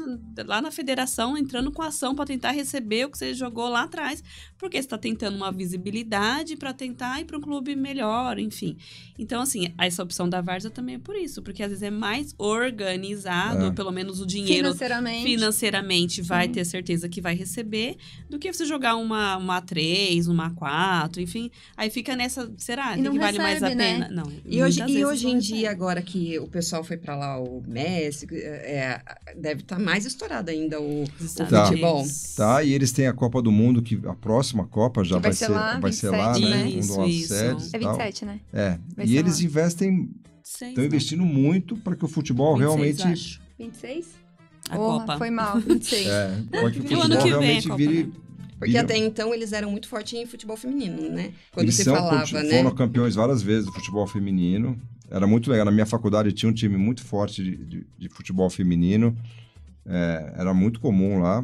lá na federação entrando com ação pra tentar receber o que você jogou lá atrás. Porque você tá tentando uma visibilidade pra tentar ir pra um clube melhor, enfim. Então, assim, essa opção da várzea também é por isso. Porque às vezes é mais organizado, pelo menos o dinheiro financeiramente vai ter certeza certeza que vai receber, do que você jogar uma A3, uma A4, enfim. Aí fica nessa, será E não que vale mais a recebe, né? pena? Não. E hoje, muitas vezes hoje não em recebe. dia, agora que o pessoal foi pra lá, o Messi, deve estar mais estourado ainda o Estados futebol. Unidos. Tá, e eles têm a Copa do Mundo, que a próxima Copa já Que vai ser lá, vai ser lá, 27, né? né? Um Isso, das isso. sedes É e tal. 27, né? É, Vai e ser eles lá. investem, 6, estão investindo muito para que o futebol 26, realmente... acho. 26? A Porra, Copa. foi mal, 26. Para que o E o futebol ano que vem a realmente Copa, vire... né? Porque até então eles eram muito fortes em futebol feminino, né? Quando Eles se são, falava, né? foram campeões várias vezes do futebol feminino. Era muito legal. Na minha faculdade tinha um time muito forte de futebol feminino. Era muito comum lá.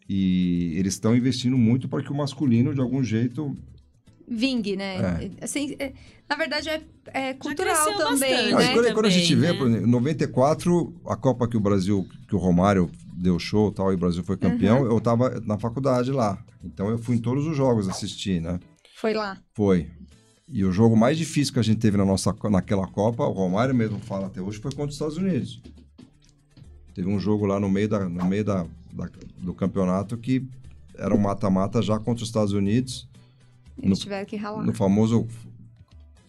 E eles estão investindo muito para que o masculino, de algum jeito... Vingue, né? Assim, na verdade, é cultural cresceu também, bastante. né? Quando a gente vê, né? por exemplo, em 94, a Copa que o Brasil, que o Romário deu show e tal, e o Brasil foi campeão, eu estava na faculdade lá. Então eu fui em todos os jogos assistir, né? Foi lá. Foi. E o jogo mais difícil que a gente teve naquela Copa, o Romário mesmo fala até hoje, foi contra os Estados Unidos. Teve um jogo lá no meio do campeonato que era um mata-mata já contra os Estados Unidos. Eles tiveram que ralar. No famoso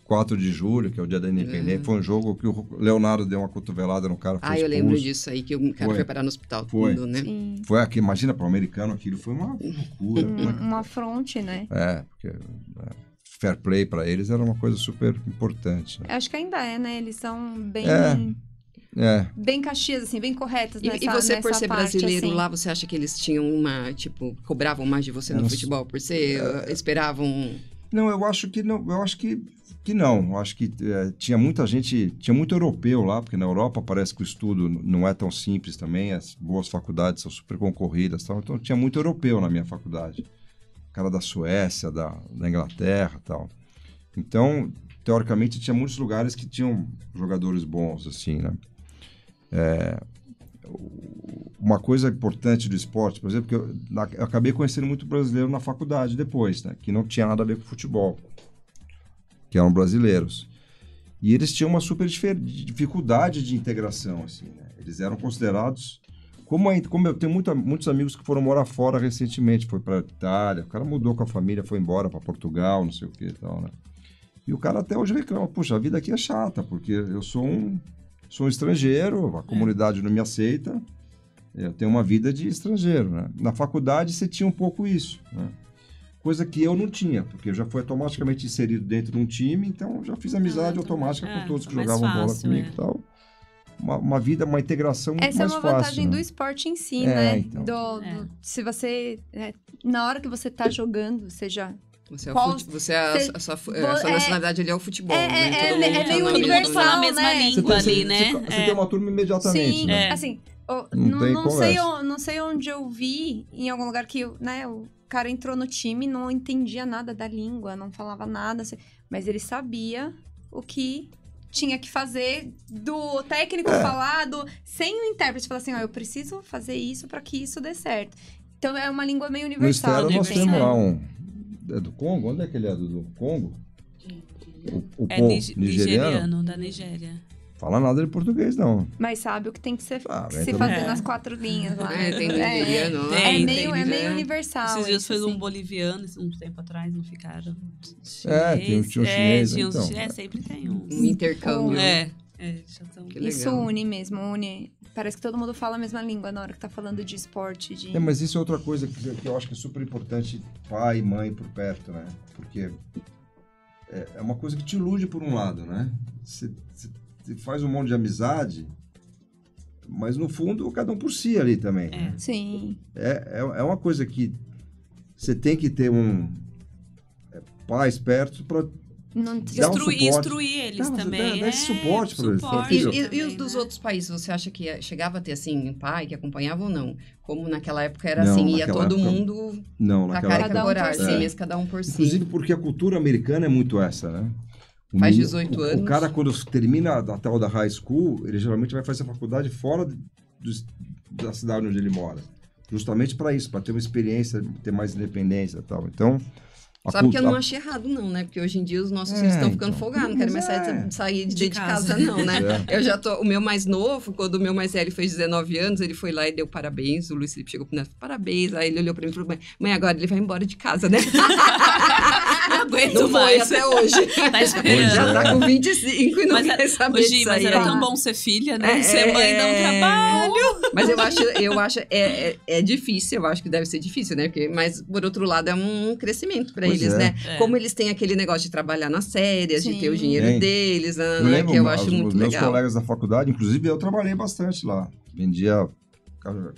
4 de julho, que é o dia da independência, foi um jogo que o Leonardo deu uma cotovelada no cara. Foi Eu expulso. lembro disso aí, que o cara foi parar no hospital. Foi. Tudo, né? Sim. Foi aqui, imagina, para o americano aquilo foi uma loucura. Uma fronte, né? Porque fair play para eles era uma coisa super importante. Né? Acho que ainda é, né? Eles são bem... Bem caxias, assim, bem corretas nessa E você, por ser parte, brasileiro assim. lá, você acha que eles tinham cobravam mais de você no futebol por ser, esperavam... Não, eu acho que não. Eu acho que não. Eu acho que tinha muita gente, tinha muito europeu lá, porque na Europa parece que o estudo não é tão simples também, as boas faculdades são super concorridas, tal, então tinha muito europeu na minha faculdade. Cara da Suécia, da Inglaterra, tal. Então, teoricamente, tinha muitos lugares que tinham jogadores bons, assim, né? Uma coisa importante do esporte, por exemplo, que eu acabei conhecendo muito brasileiro na faculdade depois, né? Que não tinha nada a ver com futebol, que eram brasileiros. E eles tinham uma super dificuldade de integração, assim, né? Eles eram considerados... Como eu tenho muitos amigos que foram morar fora recentemente, foi para Itália, o cara mudou com a família, foi embora para Portugal, não sei o que e tal, né? E o cara até hoje reclama, puxa, a vida aqui é chata, porque eu sou um estrangeiro, a comunidade não me aceita, eu tenho uma vida de estrangeiro, né? Na faculdade você tinha um pouco isso, né? Coisa que eu não tinha, porque eu já fui automaticamente inserido dentro de um time, então eu já fiz amizade automática com todos que jogavam bola comigo e tal. Uma integração muito Essa mais é fácil. uma vantagem né? do esporte em si, né? Então. Se você... na hora que você tá jogando, seja... a sua nacionalidade ali é o futebol, né? Todo mundo é meio fala universal, fala a mesma né? língua ali, né? Você tem uma turma imediatamente, Sim, né? assim... Não Não sei onde eu vi, em algum lugar que né, o cara entrou no time, não entendia nada da língua, não falava nada, assim, mas ele sabia o que tinha que fazer, do técnico falado, sem o intérprete falar assim, eu preciso fazer isso para que isso dê certo. Então é uma língua meio universal. No Estera nós né? temos lá É do Congo? Onde é que ele é? Do Congo? O povo nigeriano, da Nigéria. Fala nada de português, não. Mas sabe o que tem que se então fazer nas 4 linhas lá. Tem nigeriano lá. Tem, É meio universal. Esses dias isso, foi um assim. boliviano, um tempo atrás, não ficaram? Tinha um chinês, então. Sempre tem um. Um intercâmbio. Já tão... Que legal. Isso une mesmo, une. Parece que todo mundo fala a mesma língua na hora que tá falando de esporte. Mas isso é outra coisa que eu acho que é super importante, pai e mãe por perto, né? Porque é uma coisa que te ilude por um lado, né? Você faz um monte de amizade, mas no fundo cada um por si ali também. Né? Sim. É uma coisa que você tem que ter pais perto para instruir eles também. Dá esse suporte para eles. E os dos outros países, você acha que chegava a ter assim, pai que acompanhava ou não? Como naquela época era assim, ia todo mundo naquela cara época, coragem, mesmo cada um por si. Inclusive porque a cultura americana é muito essa, né? Faz 18 anos. O cara, quando termina a tal da high school, ele geralmente vai fazer a faculdade fora da cidade onde ele mora. Justamente para isso, para ter uma experiência, ter mais independência e tal. Então, Sabe que eu não achei errado, não, né? Porque hoje em dia os nossos filhos estão ficando folgados, não querem mais sair de dentro de casa, não, né? Eu já tô... O meu mais novo, quando o meu mais velho fez 19 anos, ele foi lá e deu parabéns. O Luiz Felipe chegou pro Neto, parabéns. Aí ele olhou pra mim e falou, mãe, agora ele vai embora de casa, né? Não aguento não mais. Foi até hoje. Tá esperando. Já tá com 25 e não quer saber Gi, mas era tão bom ser filha, né? Ser mãe dá um trabalho. Mas eu acho é difícil, eu acho que deve ser difícil, né? Mas, por outro lado, é um crescimento pra eles, né? Como eles têm aquele negócio de trabalhar nas férias, de ter o dinheiro deles, né? Que eu acho muito legal. Meus colegas da faculdade, inclusive, eu trabalhei bastante lá. Vendia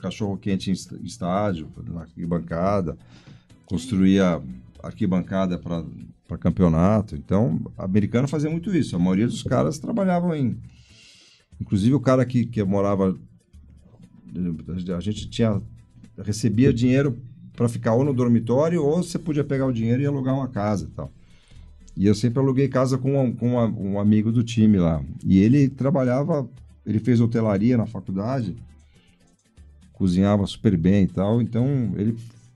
cachorro-quente em estádio, na arquibancada, construía arquibancada para campeonato. Então, o americano fazia muito isso. A maioria dos caras trabalhavam Inclusive, o cara que morava... A gente recebia dinheiro para ficar ou no dormitório, ou você podia pegar o dinheiro e alugar uma casa e tal. E eu sempre aluguei casa com um amigo do time lá. E ele trabalhava, ele fez hotelaria na faculdade, cozinhava super bem e tal. Então, ele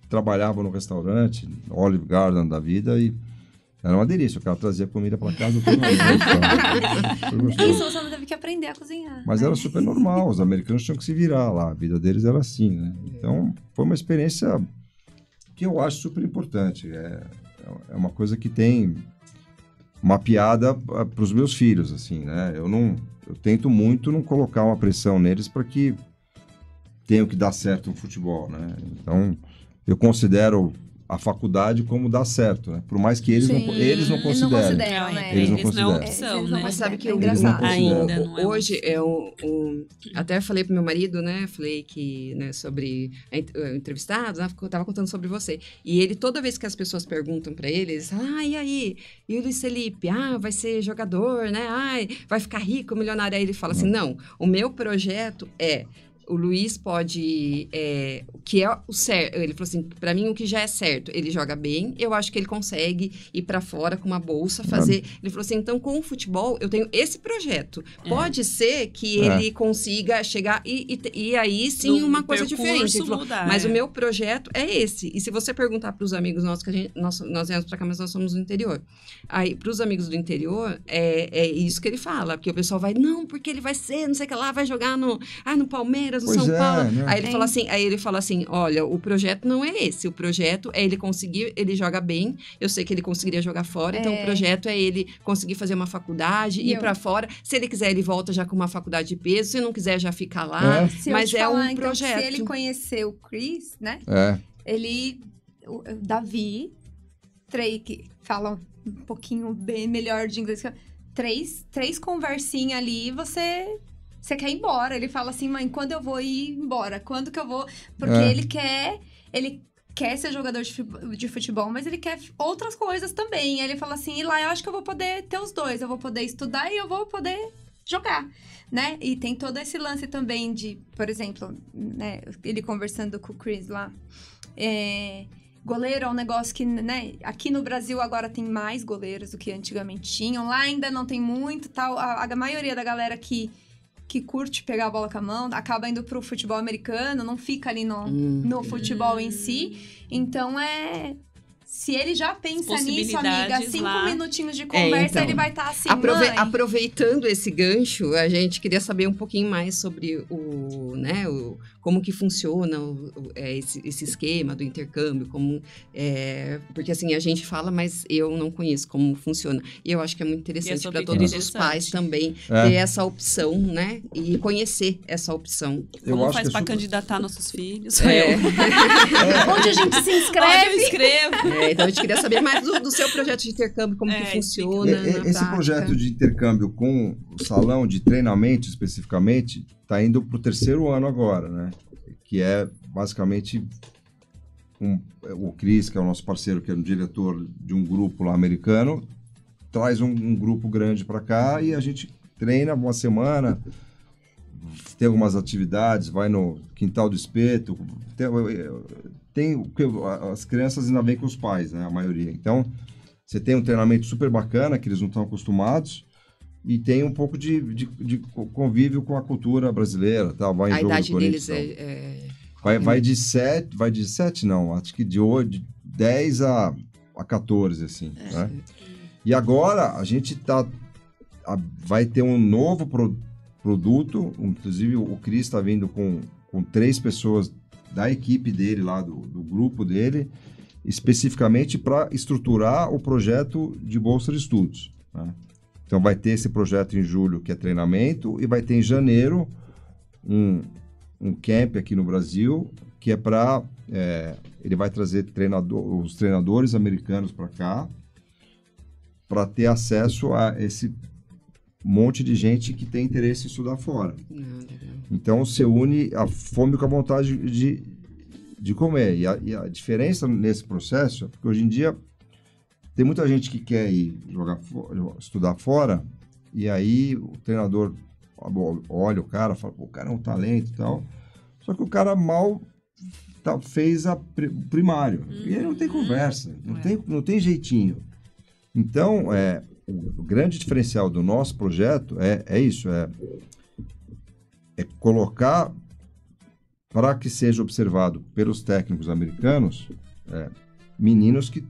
trabalhava no restaurante, Olive Garden da vida, e era uma delícia. O cara trazia comida para casa toda noite. Isso, você não teve que aprender a cozinhar. Mas era super normal, os americanos tinham que se virar lá, a vida deles era assim, né? Então, foi uma experiência que eu acho super importante. É uma coisa que tem uma piada para os meus filhos, assim, né? Eu tento muito não colocar uma pressão neles para que tenham que dar certo no futebol, né? Então, eu considero a faculdade como dar certo, né? Por mais que eles não considerem. Eles não consideram, né? Eles não Isso não é consideram. opção, né? Mas sabe que ainda não é hoje até falei pro meu marido, né? Falei que, né, sobre entrevistados, né, eu tava contando sobre você. E ele, toda vez que as pessoas perguntam pra ele, eles falam, e aí? E o Luiz Felipe? vai ser jogador, né? Vai ficar rico, milionário. Aí ele fala assim, não, o meu projeto o Luiz pode, o que é o certo, ele falou assim, pra mim o que já é certo, ele joga bem, eu acho que ele consegue ir pra fora com uma bolsa, fazer, ele falou assim, então com o futebol eu tenho esse projeto, pode ser que ele consiga chegar e aí sim uma coisa diferente, ele falou, mudar, mas o meu projeto é esse, e se você perguntar pros amigos nossos, que nós viemos pra cá, mas nós somos do interior, aí pros amigos do interior, é isso que ele fala, porque o pessoal vai, não, porque ele vai ser, não sei o que lá, vai jogar no Palmeiras, do São Paulo. Né? Aí ele fala assim, olha, o projeto não é esse, o projeto é ele conseguir, ele joga bem, eu sei que ele conseguiria jogar fora, então o projeto é ele conseguir fazer uma faculdade, ir pra fora, se ele quiser ele volta já com uma faculdade de peso, se não quiser já fica lá, mas um projeto. Então, se ele conhecer o Chris, né, o Davi, que fala um pouquinho bem melhor de inglês, três conversinhas ali, você quer ir embora. Ele fala assim, mãe, quando eu vou ir embora? Quando que eu vou... Porque ele quer ser jogador de futebol, mas ele quer outras coisas também. Aí ele fala assim, e lá eu acho que eu vou poder ter os dois. Eu vou poder estudar e eu vou poder jogar, né? E tem todo esse lance também de, por exemplo, né, ele conversando com o Chris lá, goleiro é um negócio que, né, aqui no Brasil agora tem mais goleiros do que antigamente tinham. Lá ainda não tem muito, tal. A maioria da galera que curte pegar a bola com a mão, acaba indo pro futebol americano, não fica ali no futebol em si. Então, se ele já pensa nisso, amiga, 5 minutinhos de conversa, ele vai estar assim, aproveitando esse gancho, a gente queria saber um pouquinho mais sobre como que funciona esse esquema do intercâmbio, porque assim, a gente fala, mas eu não conheço como funciona. E eu acho que é muito interessante para todos os pais também ter essa opção, né? E conhecer essa opção. Como faz para candidatar nossos filhos? Onde a gente se inscreve? Onde eu inscrevo? Então, a gente queria saber mais do seu projeto de intercâmbio, como que funciona. Esse projeto de intercâmbio com o salão de treinamento, especificamente, está indo para o 3º ano agora, né? Que é basicamente o Chris, que é o nosso parceiro, que é o diretor de um grupo lá americano, traz um grupo grande para cá e a gente treina uma semana, tem algumas atividades, vai no Quintal do Espeto, as crianças ainda vêm com os pais, né, a maioria. Então, você tem um treinamento super bacana, que eles não estão acostumados, e tem um pouco de convívio com a cultura brasileira, tá? Vai em a jogo idade do deles vai de 7, não, acho que de 10 a a 14, assim, né? E agora a gente vai ter um novo produto, inclusive o Cris está vindo com 3 pessoas da equipe dele lá, do grupo dele, especificamente para estruturar o projeto de Bolsa de Estudos, né? Então vai ter esse projeto em julho, que é treinamento, e vai ter em janeiro um camp aqui no Brasil, que é para... ele vai trazer os treinadores americanos para cá, para ter acesso a esse monte de gente que tem interesse em estudar fora. Então, você une a fome com a vontade de comer. E a diferença nesse processo é porque hoje em dia tem muita gente que quer ir estudar fora, e aí o treinador olha o cara, fala, pô, o cara é um talento e tal, só que o cara mal fez o primário. E aí não tem conversa, não tem jeitinho. Então, o grande diferencial do nosso projeto é isso, é colocar para que seja observado pelos técnicos americanos meninos que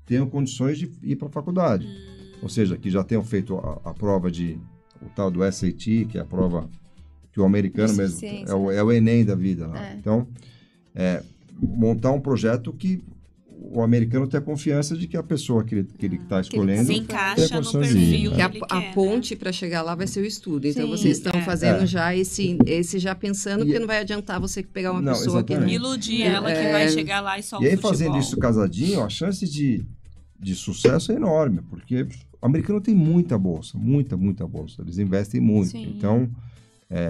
tenham condições de ir para a faculdade. Ou seja, que já tenham feito a prova o tal do SAT, que é a prova que o americano mesmo, é o Enem da vida lá. Então, montar um projeto que o americano tem a confiança de que a pessoa que ele está escolhendo se encaixa no perfil que a ponte para chegar lá vai ser o estudo. Então, vocês estão fazendo já esse já pensando, porque não vai adiantar você pegar uma pessoa que não... Iludir ela que vai chegar lá e só o futebol. E aí, futebol. fazendo isso casadinho, a chance de sucesso é enorme, porque o americano tem muita bolsa, muita bolsa. Eles investem muito. Sim. Então,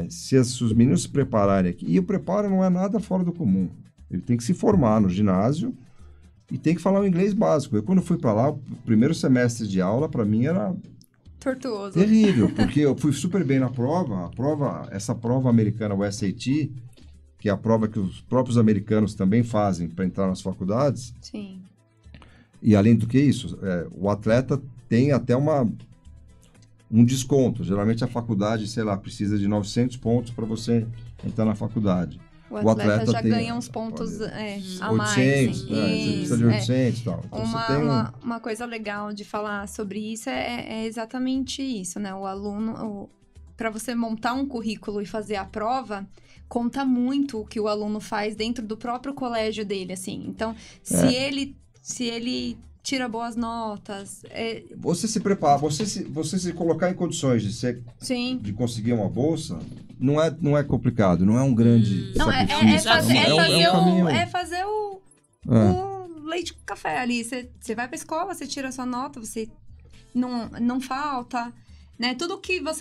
se os meninos se prepararem aqui... E o preparo não é nada fora do comum. Ele tem que se formar no ginásio e tem que falar o inglês básico. Eu, quando fui para lá, o primeiro semestre de aula, para mim, era... tortuoso. Terrível, porque eu fui super bem na prova. Essa prova americana, o SAT, que é a prova que os próprios americanos também fazem para entrar nas faculdades. Sim. E além do que isso, o atleta tem até um desconto. Geralmente a faculdade, sei lá, precisa de 900 pontos para você entrar na faculdade. O atleta já ganha uns pontos a mais. 800, você precisa de 800 e tal. Então, uma coisa legal de falar sobre isso é exatamente isso, né? O aluno, para você montar um currículo e fazer a prova, conta muito o que o aluno faz dentro do próprio colégio dele, assim. Então, se ele tira boas notas... Você se prepara, você se colocar em condições de conseguir uma bolsa, não é complicado, não é um grande sacrifício. É fazer o leite com café ali. Você vai pra escola, você tira a sua nota, você não falta... Né? Tudo que na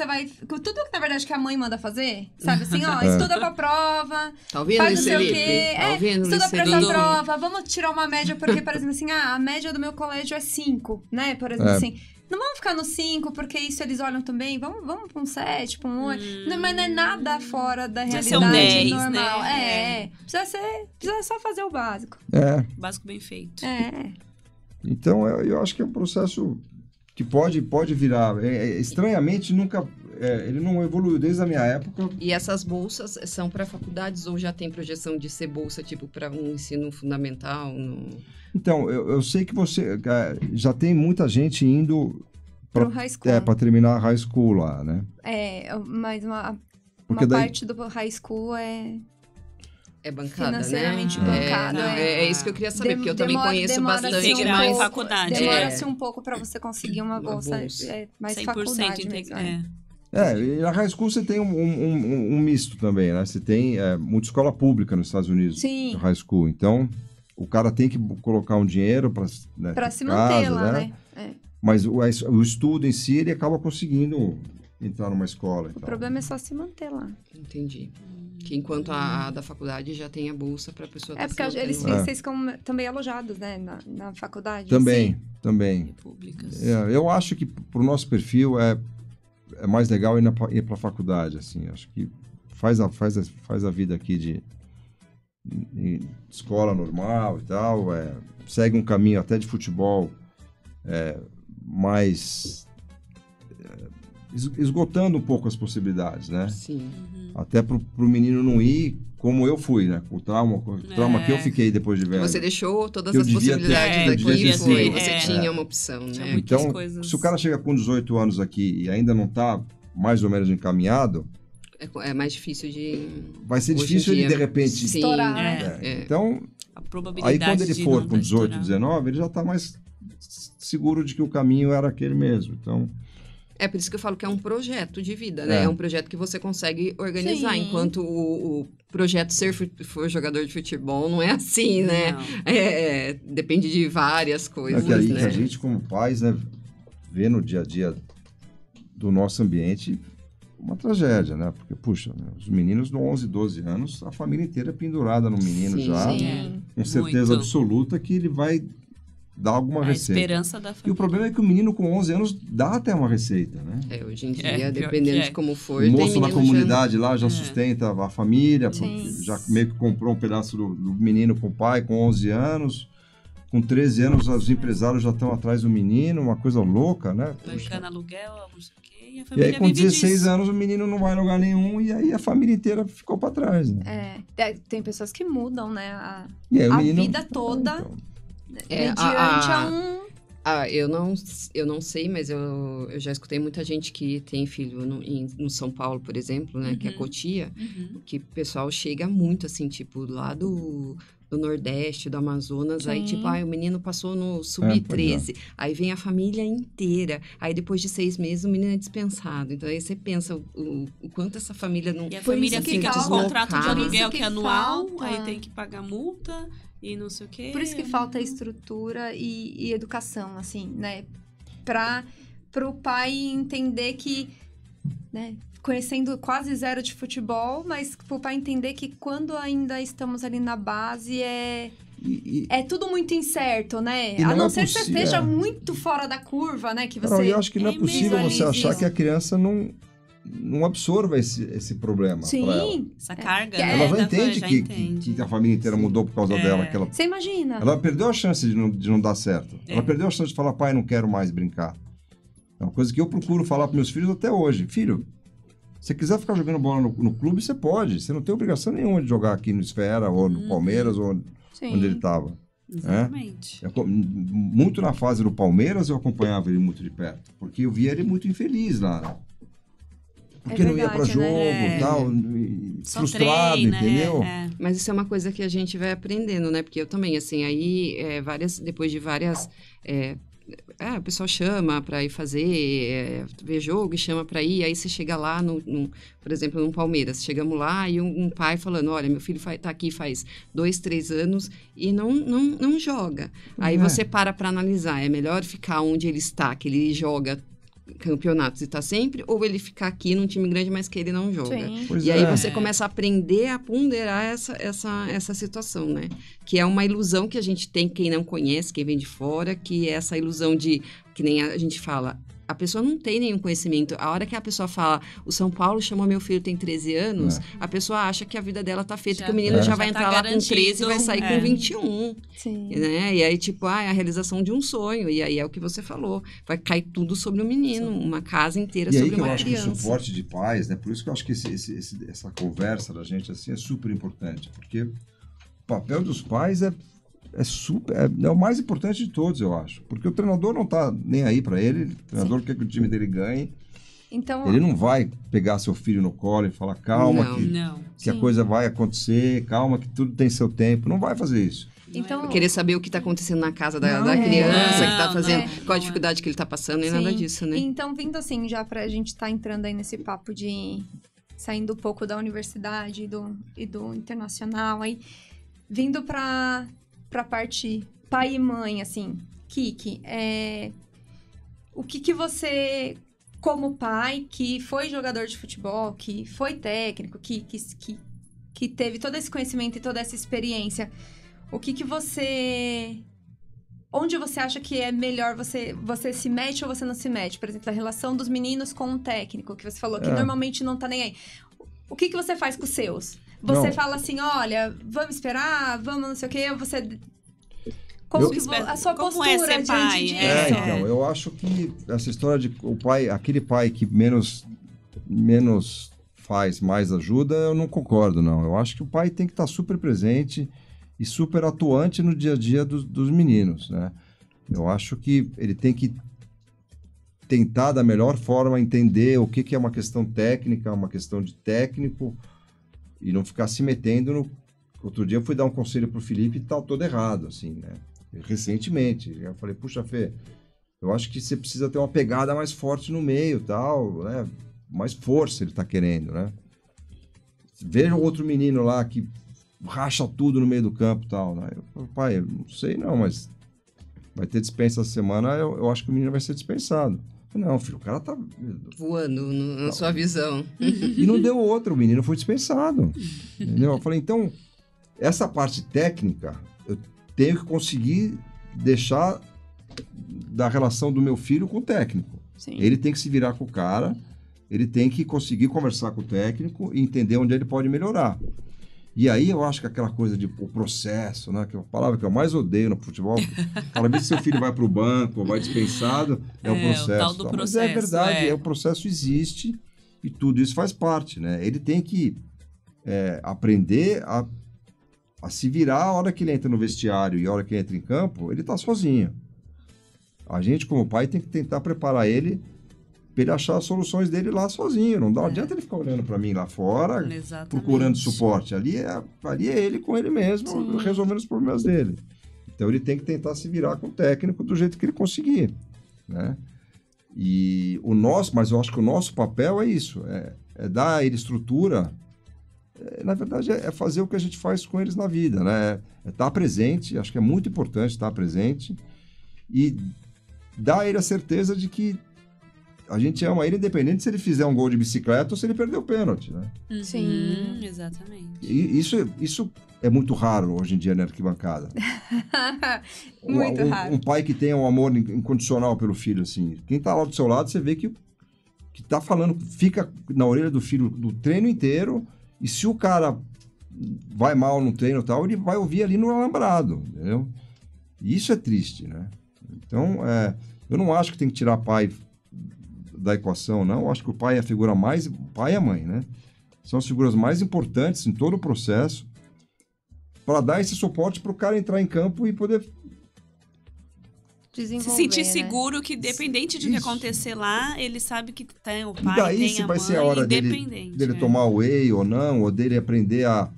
verdade que a mãe manda fazer, sabe assim, estuda pra prova, tá ouvindo, faz não sei Felipe? o quê, tá ouvindo, estuda pra essa prova, vamos tirar uma média, porque, por exemplo, assim, a média do meu colégio é 5, né, por exemplo, assim, não vamos ficar no 5, porque isso eles olham também, vamos pra um 7, pra um 8, mas não é nada fora da realidade 10, normal, né? Precisa só fazer o básico. Básico bem feito. Então, eu acho que é um processo... que pode virar, estranhamente nunca, ele não evoluiu desde a minha época. E essas bolsas são para faculdades ou já tem projeção de ser bolsa tipo para um ensino fundamental? Então, eu sei que você já tem muita gente indo para high school, para terminar a high school lá, né? Mas uma parte do high school é bancada, financeiramente bancada. É isso que eu queria saber, porque eu também conheço bastante. Integral em faculdade. Demora-se um pouco para você conseguir uma bolsa. Mais 100% faculdade integral. E na high school você tem um misto também, né? Você tem muita escola pública nos Estados Unidos. Sim. No high school. Então, o cara tem que colocar um dinheiro para se manter lá, né? Mas o estudo em si, ele acaba conseguindo entrar numa escola. O problema é só se manter lá. Entendi. Que enquanto a da faculdade já tem a bolsa para a pessoa... porque vocês ficam também alojados, né? Na faculdade. Também. Públicas. Eu acho que para o nosso perfil é mais legal ir para a faculdade, assim. Acho que faz a vida aqui de escola normal e tal. Segue um caminho até de futebol mais... esgotando um pouco as possibilidades, né? Sim. Até pro menino não ir como eu fui, né? O trauma que eu fiquei depois de velho. Você deixou todas Eu as devia possibilidades ter- depois devia de ter foi. sido. Você tinha uma opção, Tinha né? muitas Então, coisas. se o cara chega com 18 anos aqui e ainda não tá mais ou menos encaminhado, É mais difícil de... vai ser Hoje em difícil ele, dia, de repente... sim. Estourar, né? Então, A aí probabilidade quando ele de for não com tá 18, estourando. 19, ele já tá mais seguro de que o caminho era aquele mesmo. Então, É por isso que eu falo que é um projeto de vida, né? É. É um projeto que você consegue organizar, Sim. enquanto o projeto ser for jogador de futebol não é assim, né? Não. Depende de várias é coisas, que, aí, né? que a gente, como pais, né, vê no dia a dia do nosso ambiente uma tragédia, né? Porque, puxa, né, os meninos de 11, 12 anos, a família inteira é pendurada no menino Sim. já, Sim. com certeza Muito. absoluta que ele vai dar alguma A receita. esperança da E o família. problema é que o menino com 11 anos dá até uma receita, né? Hoje em dia, É, pior dependendo que é. de como for, O moço tem na menino comunidade lá já sustenta a família, Sim. porque já meio que comprou um pedaço do menino com o pai, com 11 anos. Com 13 anos, os empresários já estão atrás do menino, uma coisa louca, né? Bancando aluguel, não sei o quê, e a E família aí, com vive 16 disso. anos, o menino não vai em lugar nenhum, e aí a família inteira ficou para trás, né? Tem pessoas que mudam, né? E aí, o A menino... vida toda. Então, Mediante a um... Eu não sei, mas eu já escutei muita gente que tem filho no São Paulo, por exemplo, né? Que é Cotia, que o pessoal chega muito, assim, tipo, lá do Nordeste, do Amazonas, aí Sim. tipo, o menino passou no Sub-13, aí vem a família inteira, aí depois de 6 meses o menino é dispensado, então aí você pensa o quanto essa família não... E a Por família isso que fica com falta- contrato de por isso aluguel que que é anual, falta- aí tem que pagar multa e não sei o quê. Por isso que falta estrutura e educação, assim, né? Pro pai entender que, né? Conhecendo quase zero de futebol, mas pro pai entender que quando ainda estamos ali na base é tudo muito incerto, né? E A não não é ser que você possível, esteja muito fora da curva, né? Que você Carol, eu acho que não é possível você visualize achar isso. que a criança não absorva esse problema para ela. Sim. Essa carga, É, né? Ela já da- entende já que entende. a família inteira mudou por causa dela. Que Você imagina. ela perdeu a chance de não dar certo. Ela perdeu a chance de falar, pai, não quero mais brincar. É uma coisa que eu procuro falar para meus filhos até hoje. Filho, se você quiser ficar jogando bola no clube, você pode. Você não tem obrigação nenhuma de jogar aqui no Esfera, ou no Palmeiras, ou Sim. onde ele estava. Exatamente. Muito na fase do Palmeiras, eu acompanhava ele muito de perto. Porque eu via ele muito infeliz lá, né? Porque não ia para verdade, jogo né? e tal, e Só frustrado, treina, entendeu? Mas isso é uma coisa que a gente vai aprendendo, né? Porque eu também, assim, aí, depois de várias... o pessoal chama para ir fazer, ver jogo e chama para ir, aí você chega lá, por exemplo, no Palmeiras, chegamos lá e um pai falando, olha, meu filho tá aqui faz 2, 3 anos e não joga. Aí você para analisar, é melhor ficar onde ele está, que ele joga campeonatos e tá sempre, ou ele ficar aqui num time grande, mas que ele não joga. Sim. Pois E aí é. você começa a aprender a ponderar essa situação, né? Que é uma ilusão que a gente tem, quem não conhece, quem vem de fora, que é essa ilusão de, que nem a gente fala, a pessoa não tem nenhum conhecimento. A hora que a pessoa fala, o São Paulo chamou meu filho tem 13 anos, a pessoa acha que a vida dela tá feita, Já- que o menino já vai já tá entrar lá com garantido, 13 e vai sair com 21. Sim. Né? E aí, tipo, é a realização de um sonho. E aí é o que você falou. Vai cair tudo sobre o menino. Uma casa inteira E aí sobre que eu uma acho que o criança. suporte de pais, né? Por isso que eu acho que essa conversa da gente assim é super importante, porque o papel dos pais é o mais importante de todos, eu acho. Porque o treinador não tá nem aí para ele, o treinador quer que o time dele ganhe. Então, Ele não vai pegar seu filho no colo e falar, calma, Não. Não. que a Sim. coisa vai acontecer, calma, que tudo tem seu tempo. Não vai fazer isso. então Querer saber o que está acontecendo na casa da Não, criança, não, que está fazendo, não, qual a não dificuldade que ele está passando, nem Sim. nada disso, né? Então, vindo assim, já pra gente estar entrando aí nesse papo de saindo um pouco da universidade e do internacional, aí vindo pra parte pai e mãe, assim, Kiki, o que você, como pai, que foi jogador de futebol, que foi técnico, que teve todo esse conhecimento e toda essa experiência, o que você... Onde você acha que é melhor você se mete ou você não se mete? Por exemplo, a relação dos meninos com o técnico, que você falou que normalmente não tá nem aí. O que você faz com os seus? Você Não. fala assim, olha, vamos esperar, vamos não sei o quê, ou você... Como que a sua Como postura é ser diante pai? disso? Então, eu acho que essa história de aquele pai que menos faz mais ajuda, eu não concordo, não. Eu acho que o pai tem que estar super presente e super atuante no dia a dia dos meninos, né? Eu acho que ele tem que tentar, da melhor forma, entender o que é uma questão técnica, uma questão de técnico, e não ficar se metendo no... Outro dia eu fui dar um conselho pro Felipe e tá todo errado, assim, né? Recentemente. Eu falei, puxa, Fê, eu acho que você precisa ter uma pegada mais forte no meio, tal, né? Mais força ele tá querendo, né? Veja outro menino lá que racha tudo no meio do campo e tal, né? Eu falei, pai, eu não sei não, mas vai ter dispensa essa semana, eu acho que o menino vai ser dispensado. Eu falei, não, filho, o cara tá... Voando na sua visão. E não deu outra, o menino foi dispensado, entendeu? Eu falei, então, essa parte técnica, eu tenho que conseguir deixar da relação do meu filho com o técnico. Sim. Ele tem que se virar com o cara, ele tem que conseguir conversar com o técnico e entender onde ele pode melhorar. E aí eu acho que aquela coisa de o processo, né, que é a palavra que eu mais odeio no futebol, cada vez que seu filho vai para o banco ou vai dispensado, é o processo. O tal do processo. Mas é verdade, o processo existe e tudo isso faz parte, né? Ele tem que aprender a se virar a hora que ele entra no vestiário e a hora que ele entra em campo, ele está sozinho. A gente, como pai, tem que tentar preparar ele para ele achar as soluções dele lá sozinho. Não adianta ele ficar olhando para mim lá fora, procurando suporte. Ali é ele com ele mesmo, sim, resolvendo os problemas dele. Então ele tem que tentar se virar com o técnico do jeito que ele conseguir, né? Mas eu acho que o nosso papel é isso, é dar a ele estrutura. Na verdade, é fazer o que a gente faz com eles na vida, né? É estar presente, acho que é muito importante estar presente e dar a ele a certeza de que a gente ama ele independente se ele fizer um gol de bicicleta ou se ele perder o pênalti, né? Sim, exatamente. E isso é muito raro hoje em dia na arquibancada. Muito raro. Um pai que tenha um amor incondicional pelo filho, assim. Quem tá lá do seu lado, você vê que tá falando, fica na orelha do filho do treino inteiro, e se o cara vai mal no treino e tal, ele vai ouvir ali no alambrado, entendeu? E isso é triste, né? Então, eu não acho que tem que tirar pai da equação, não. Eu acho que o pai é a figura mais... O pai e a mãe, né? São as figuras mais importantes em todo o processo para dar esse suporte para o cara entrar em campo e poder... Se sentir seguro que, dependente de o que acontecer lá, ele sabe que tem o pai, e daí, tem se a vai mãe, ser a hora dele tomar whey ou não, ou dele aprender a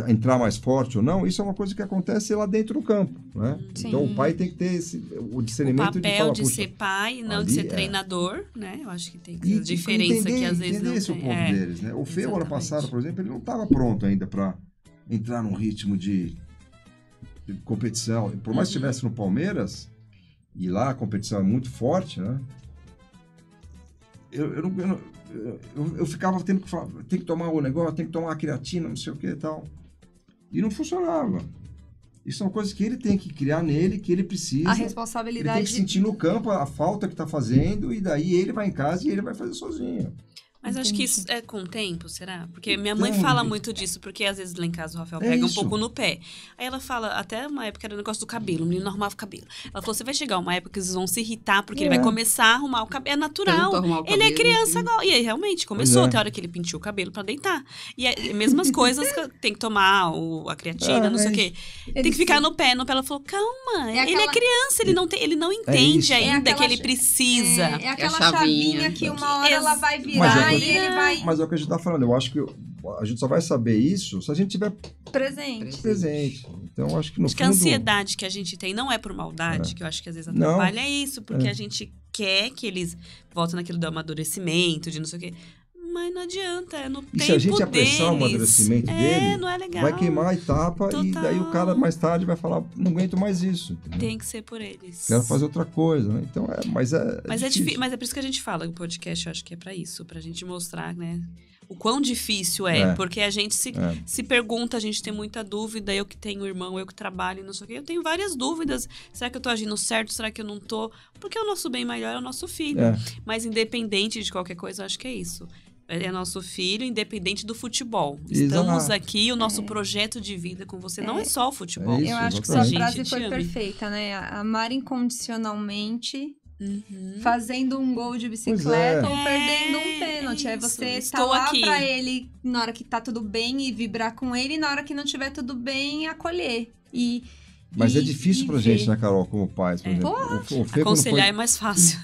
entrar mais forte ou não, isso é uma coisa que acontece lá dentro do campo, né? Sim. Então o pai tem que ter o discernimento o papel de ser pai, não de ser treinador, né? Eu acho que tem que ter a diferença que às vezes não esse tem. É o ponto deles, né? O Fê, ano passado, por exemplo, ele não estava pronto ainda para entrar num ritmo de competição. Por mais que estivesse no Palmeiras, e lá a competição é muito forte, né? Eu ficava tendo que falar, tem que tomar o negócio, tem que tomar a creatina, não sei o que e tal. E não funcionava. Isso são coisas que ele tem que criar nele, que ele precisa. A responsabilidade... Ele tem que sentir no campo a falta que está fazendo, e daí ele vai em casa e ele vai fazer sozinho. Mas acho que isso é com o tempo, será? Porque minha mãe fala muito disso, porque às vezes lá em casa o Rafael pega um pouco no pé. Aí ela fala, até uma época era o negócio do cabelo, o menino arrumava o cabelo. Ela falou, você vai chegar uma época que vocês vão se irritar, porque ele vai começar a arrumar o cabelo. É natural. Ele é criança agora. E aí realmente começou até a hora que ele penteou o cabelo pra deitar. E aí, mesmas coisas, tem que tomar a creatina, não sei o quê. Tem que ficar no pé. Ela falou, calma, ele é criança, ele não entende ainda que ele precisa. É aquela chavinha que uma hora ela vai virar. Mas é o que a gente tá falando. Eu acho que a gente só vai saber isso se a gente tiver presente. Então, eu acho que no fundo... que a ansiedade que a gente tem não é por maldade, que eu acho que às vezes atrapalha isso, porque a gente quer que eles voltem naquilo do amadurecimento, de não sei o quê. Mas não adianta, é no tempo deles. E se a gente apressar o amadurecimento dele, não é legal. Vai queimar a etapa. Total. E daí o cara mais tarde vai falar, não aguento mais isso. Entendeu? Tem que ser por eles. Quero fazer outra coisa, né? Então, mas é difícil. Mas é por isso que a gente fala, o podcast eu acho que é pra isso, pra gente mostrar, né? O quão difícil é, porque a gente se pergunta, a gente tem muita dúvida, eu que tenho irmão, eu que trabalho, não sei o quê, eu tenho várias dúvidas, será que eu tô agindo certo, será que eu não tô? Porque o nosso bem maior é o nosso filho, mas independente de qualquer coisa, eu acho que é isso. É nosso filho, independente do futebol. Estamos aqui, o nosso projeto de vida com você não é só o futebol. Eu acho que essa frase foi perfeita, né? Amar incondicionalmente, fazendo um gol de bicicleta ou perdendo um pênalti. burnout. É você estar estou lá aqui. pra ele na hora que tá tudo bem e vibrar com ele, e na hora que não tiver tudo bem, acolher. Mas é difícil pra gente, né, Carol, como pais, por exemplo. O Fê, Aconselhar é mais fácil.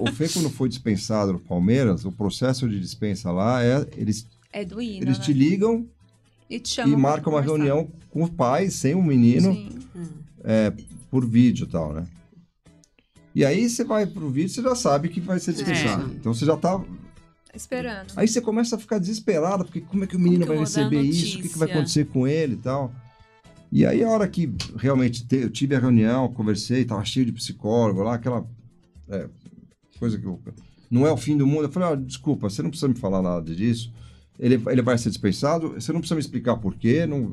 o Fê, quando foi dispensado no Palmeiras, o processo de dispensa lá eles doído, eles né? te ligam E te chamam e pra marcam uma conversar. reunião com o pai, sem o menino, Sim. por vídeo e tal, né? E aí você vai pro vídeo, você já sabe que vai ser dispensado. Então você já tá... Esperando. Aí você começa a ficar desesperado, porque como é que o menino Como vai que eu vou dar receber isso? O que vai notícia? acontecer com ele e tal? E aí a hora que realmente eu tive a reunião, conversei, tava cheio de psicólogo lá, aquela coisa que não é o fim do mundo. Eu falei, desculpa, você não precisa me falar nada disso. Ele vai ser dispensado, você não precisa me explicar por quê, não,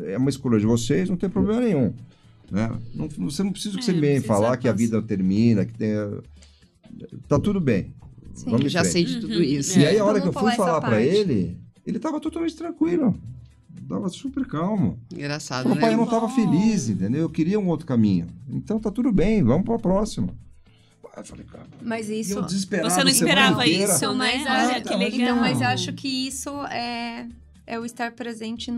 é uma escolha de vocês, não tem problema nenhum. Né? Você não precisa que você venha falar que a vida termina, que tem... Tá tudo bem. Sim. Vamos em Já frente. sei de tudo isso. E aí a hora que Vamos eu fui pular essa falar pra parte. ele tava totalmente tranquilo. Tava super calmo. Engraçado, O né? pai eu não tava feliz, entendeu? Eu queria um outro caminho. Então tá tudo bem, vamos pra próxima. Aí eu falei, cara, Mas e isso... eu desesperado. Você não a semana esperava inteira. isso, Então, né? mas Olha, acho- que legal. Então, mas acho que isso é o estar presente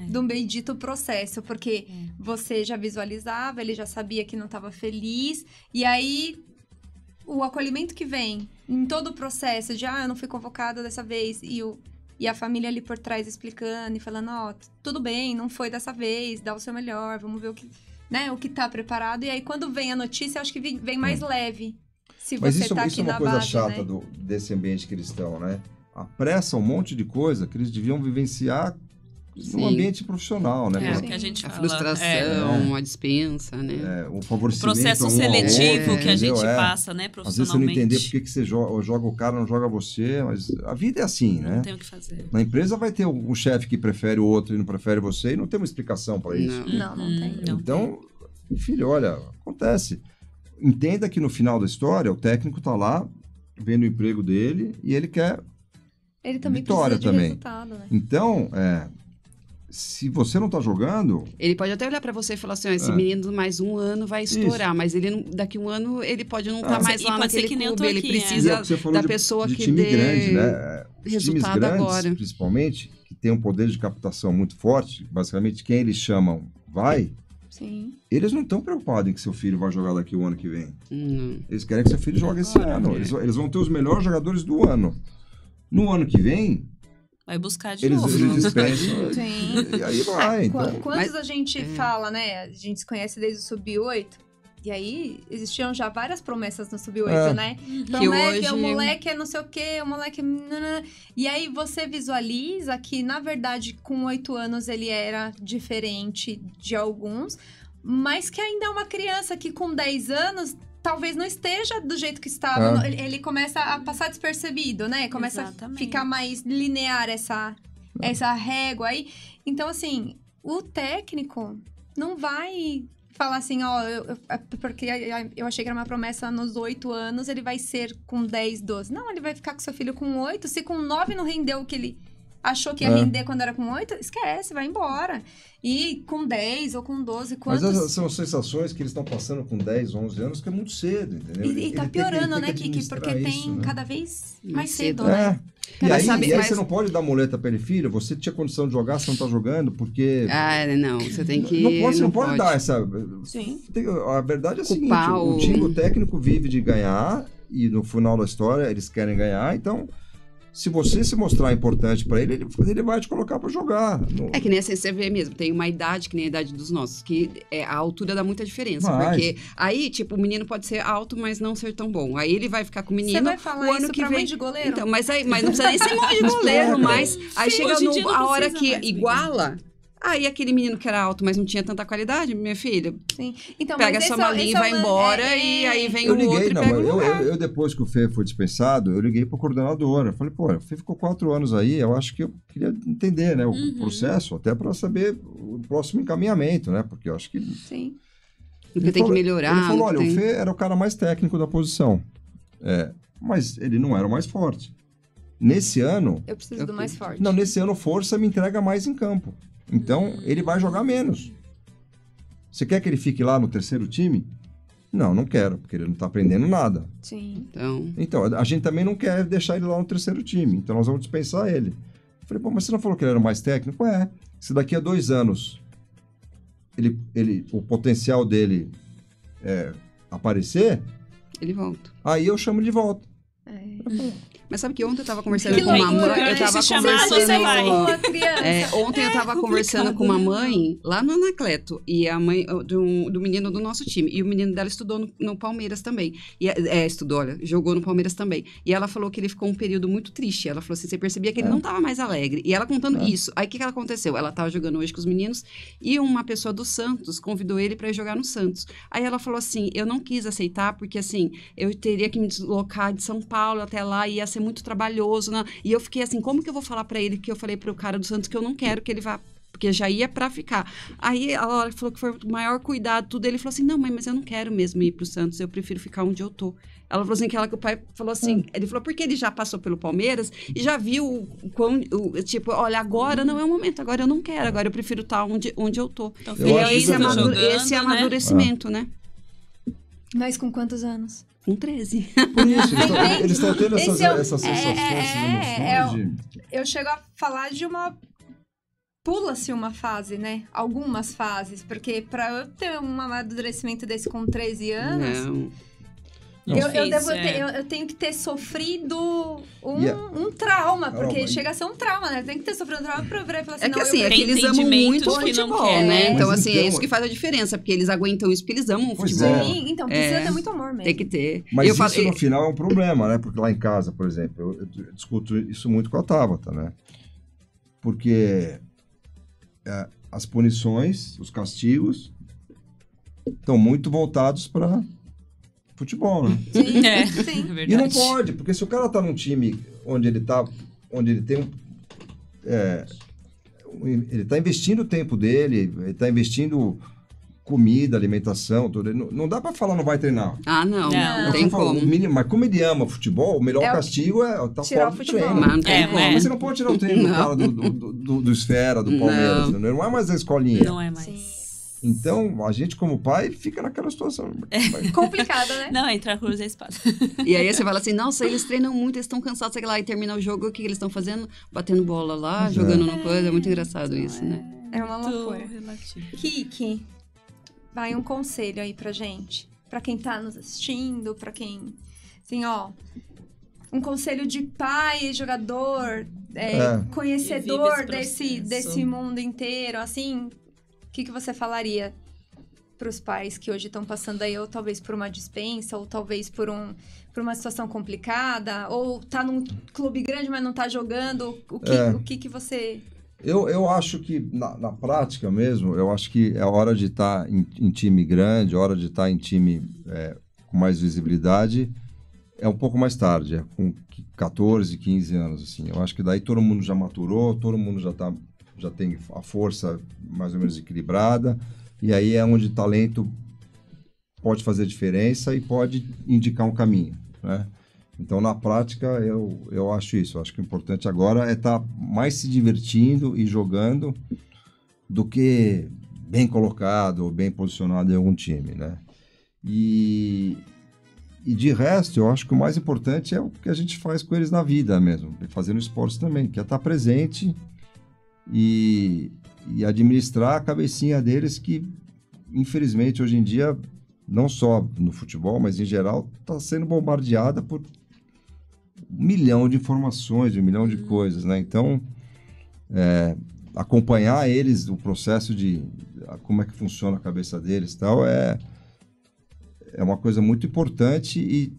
do bendito processo, porque você já visualizava, ele já sabia que não estava feliz, e aí o acolhimento que vem em todo o processo de, eu não fui convocada dessa vez, e a família ali por trás explicando e falando, tudo bem, não foi dessa vez, dá o seu melhor, vamos ver o que tá preparado, e aí quando vem a notícia, acho que vem mais leve, se Mas você isso, tá isso aqui é uma na coisa base, chata né? desse ambiente que eles estão, né? Apressa um monte de coisa que eles deviam vivenciar no Sim. ambiente profissional, né? É o Por- que a gente A fala. frustração, a dispensa, né? o O favorecimento processo a um ao seletivo outro, que a gente entendeu? passa, né, Às vezes você não profissionalmente. entender por que você joga o cara, não joga você, mas a vida é assim, né? Não tem o que fazer. Na empresa vai ter um chefe que prefere o outro e não prefere você e não tem uma explicação para isso. Não. Não tem. Não Então, filho, olha, acontece. Entenda que no final da história, o técnico tá lá vendo o emprego dele e ele quer... Ele também Vitória precisa de também. resultado, né? Então, se você não tá jogando... Ele pode até olhar pra você e falar assim, esse menino mais um ano vai estourar, mas ele daqui um ano ele pode não estar mais E lá pode ser naquele que nem eu clube, tô ele aqui, E é precisa o que você falou da pessoa de que time dê grande, né? Os times resultado grandes, agora. principalmente, que tem um poder de captação muito forte, basicamente quem eles chamam vai, Sim. eles não estão preocupados em que seu filho vai jogar daqui o ano que vem. Não. Eles querem que seu filho jogue esse ano. Eles vão ter os melhores jogadores do ano. No ano que vem, Vai buscar de eles novo. dispensam Sim. e aí vai. Então, Quantos a gente fala, né? A gente se conhece desde o Sub-8. E aí, existiam já várias promessas no Sub-8, né? Promete, o moleque é não sei o quê, o moleque... E aí, você visualiza que, na verdade, com 8 anos, ele era diferente de alguns, mas que ainda é uma criança que, com 10 anos... Talvez não esteja do jeito que estava. Ele começa a passar despercebido, né? Começa Exatamente. a ficar mais linear essa régua aí. Então, assim, o técnico não vai falar assim, porque eu achei que era uma promessa nos 8 anos, ele vai ser com 10, 12. Não, ele vai ficar com seu filho com 8. Se com 9 não rendeu o que ele achou que ia render quando era com 8, esquece, vai embora. E com 10 ou com 12, quantos... Mas são sensações que eles estão passando com 10, 11 anos, que é muito cedo, entendeu? E tá Ele piorando, tem né, Kiki? administrar Porque tem isso, né? cada vez mais cedo, cedo, né? E aí, sabe, mas- você não pode dar muleta para ele, filho, você tinha condição de jogar, você não tá jogando, porque... Não, você tem que... Você não pode dar essa... Sim. A verdade é a seguinte, Culpar o time, o técnico vive de ganhar, e no final da história eles querem ganhar, então... Se você se mostrar importante para ele vai te colocar para jogar. É que nem assim, você vê mesmo, tem uma idade que nem a idade dos nossos, que a altura dá muita diferença. Mas... Porque aí, tipo, o menino pode ser alto, mas não ser tão bom. Aí ele vai ficar com o menino. Você vai falar o ano isso que pra vem... mãe de goleiro? Então, mas não precisa nem ser mãe de goleiro, mas aí Sim, chega hoje em dia não a hora precisa que mais, amiga. iguala. Aí aquele menino que era alto, mas não tinha tanta qualidade, minha filha, Sim. Então, pega mas essa esse é- malinha e esse é vai uma- embora, e aí vem o outro e não, pega o lugar. eu depois que o Fê foi dispensado, eu liguei pro coordenador. Eu falei, pô, o Fê ficou 4 anos aí, eu acho que eu queria entender, né, o processo, até para saber o próximo encaminhamento, né, porque eu acho que... Sim. Porque tem que melhorar. Ele falou, olha, tem... o Fê era o cara mais técnico da posição, mas ele não era o mais forte. Nesse ano... Eu preciso do mais forte. Não, nesse ano força me entrega mais em campo. Então, ele vai jogar menos. Você quer que ele fique lá no terceiro time? Não quero, porque ele não está aprendendo nada. Sim. Então, a gente também não quer deixar ele lá no terceiro time. Então, nós vamos dispensar ele. Eu falei, pô, mas você não falou que ele era o mais técnico? Se daqui a 2 anos o potencial dele aparecer... Ele volta. Aí eu chamo de volta. Mas sabe que ontem eu tava conversando com uma mãe... Ontem eu tava conversando com uma mãe lá no Anacleto. E a mãe do menino do nosso time. E o menino dela estudou no Palmeiras também. Jogou no Palmeiras também. E ela falou que ele ficou um período muito triste. Ela falou assim, você percebia que ele não tava mais alegre. E ela contando isso. Aí o que aconteceu? Ela tava jogando hoje com os meninos e uma pessoa do Santos convidou ele pra ir jogar no Santos. Aí ela falou assim, eu não quis aceitar porque assim, eu teria que me deslocar de São Paulo até lá e ia ser muito trabalhoso, né? E eu fiquei assim, como que eu vou falar pra ele que eu falei pro cara do Santos que eu não quero que ele vá, porque já ia pra ficar. Aí ela falou que foi o maior cuidado, tudo. Ele falou assim, não, mãe, mas eu não quero mesmo ir pro Santos, eu prefiro ficar onde eu tô. Ela falou assim, que o pai falou assim, ele falou, porque ele já passou pelo Palmeiras e já viu, tipo, olha, agora não é o momento, agora eu não quero, agora eu prefiro estar onde eu tô. Então, esse amadurecimento, né? Mas com quantos anos? Com 13. Por isso, eles estão tendo essas emoções. Eu chego a falar de pula-se uma fase, né? Algumas fases. Porque pra eu ter um amadurecimento desse com 13 anos... Eu tenho que ter sofrido um trauma, porque chega a ser um trauma, né? Tem que ter sofrido um trauma pra eu falar assim, é que eles amam muito o futebol, né? Então, assim, é isso que faz a diferença, porque eles aguentam isso, porque eles amam o futebol. Sim, então precisa ter muito amor mesmo. Tem que ter. Mas isso no final é um problema, né? Porque lá em casa, por exemplo, eu discuto isso muito com a Tabata, né? Porque as punições, os castigos, estão muito voltados para futebol, né? Sim. E não pode, porque se o cara tá num time onde ele tem ele tá investindo o tempo dele, ele tá investindo comida, alimentação, tudo. Não dá pra falar não vai treinar. Não tem como. Mas como ele ama futebol, o melhor castigo é tá fora do treino. Mas não tem como. Mas você não pode tirar o treino do cara do Esfera, do Palmeiras. Não é mais a escolinha. Não é mais. Sim. Então, a gente como pai fica naquela situação. Complicada, né? Não, entre a cruz e a espada. E aí você fala assim, nossa, eles treinam muito, eles estão cansados, sei lá, e termina o jogo, o que eles estão fazendo? Batendo bola lá, jogando no coisa, é muito engraçado isso, né? É uma loucura. Relativo. Kiki, vai um conselho aí pra gente, pra quem tá nos assistindo, pra quem, assim, um conselho de pai, jogador, conhecedor desse mundo inteiro, assim... O que você falaria para os pais que hoje estão passando aí, ou talvez por uma dispensa, ou talvez por uma situação complicada, ou tá num clube grande, mas não tá jogando? O que você... Eu acho que, na prática mesmo, eu acho que é hora de estar em time grande, hora de estar em time com mais visibilidade, é um pouco mais tarde, com 14, 15 anos, assim. Eu acho que daí todo mundo já maturou, todo mundo já tem a força mais ou menos equilibrada, e aí é onde o talento pode fazer diferença e pode indicar um caminho, né? Então, na prática, eu acho isso. Eu acho que o importante agora é estar mais se divertindo e jogando do que bem colocado ou bem posicionado em algum time, né? E de resto, eu acho que o mais importante é o que a gente faz com eles na vida mesmo, fazendo esportes também, que é estar presente e administrar a cabecinha deles que, infelizmente, hoje em dia, não só no futebol, mas em geral, está sendo bombardeada por 1 milhão de informações, 1 milhão de coisas, né? Então, acompanhar eles, o processo de como é que funciona a cabeça deles e tal, é uma coisa muito importante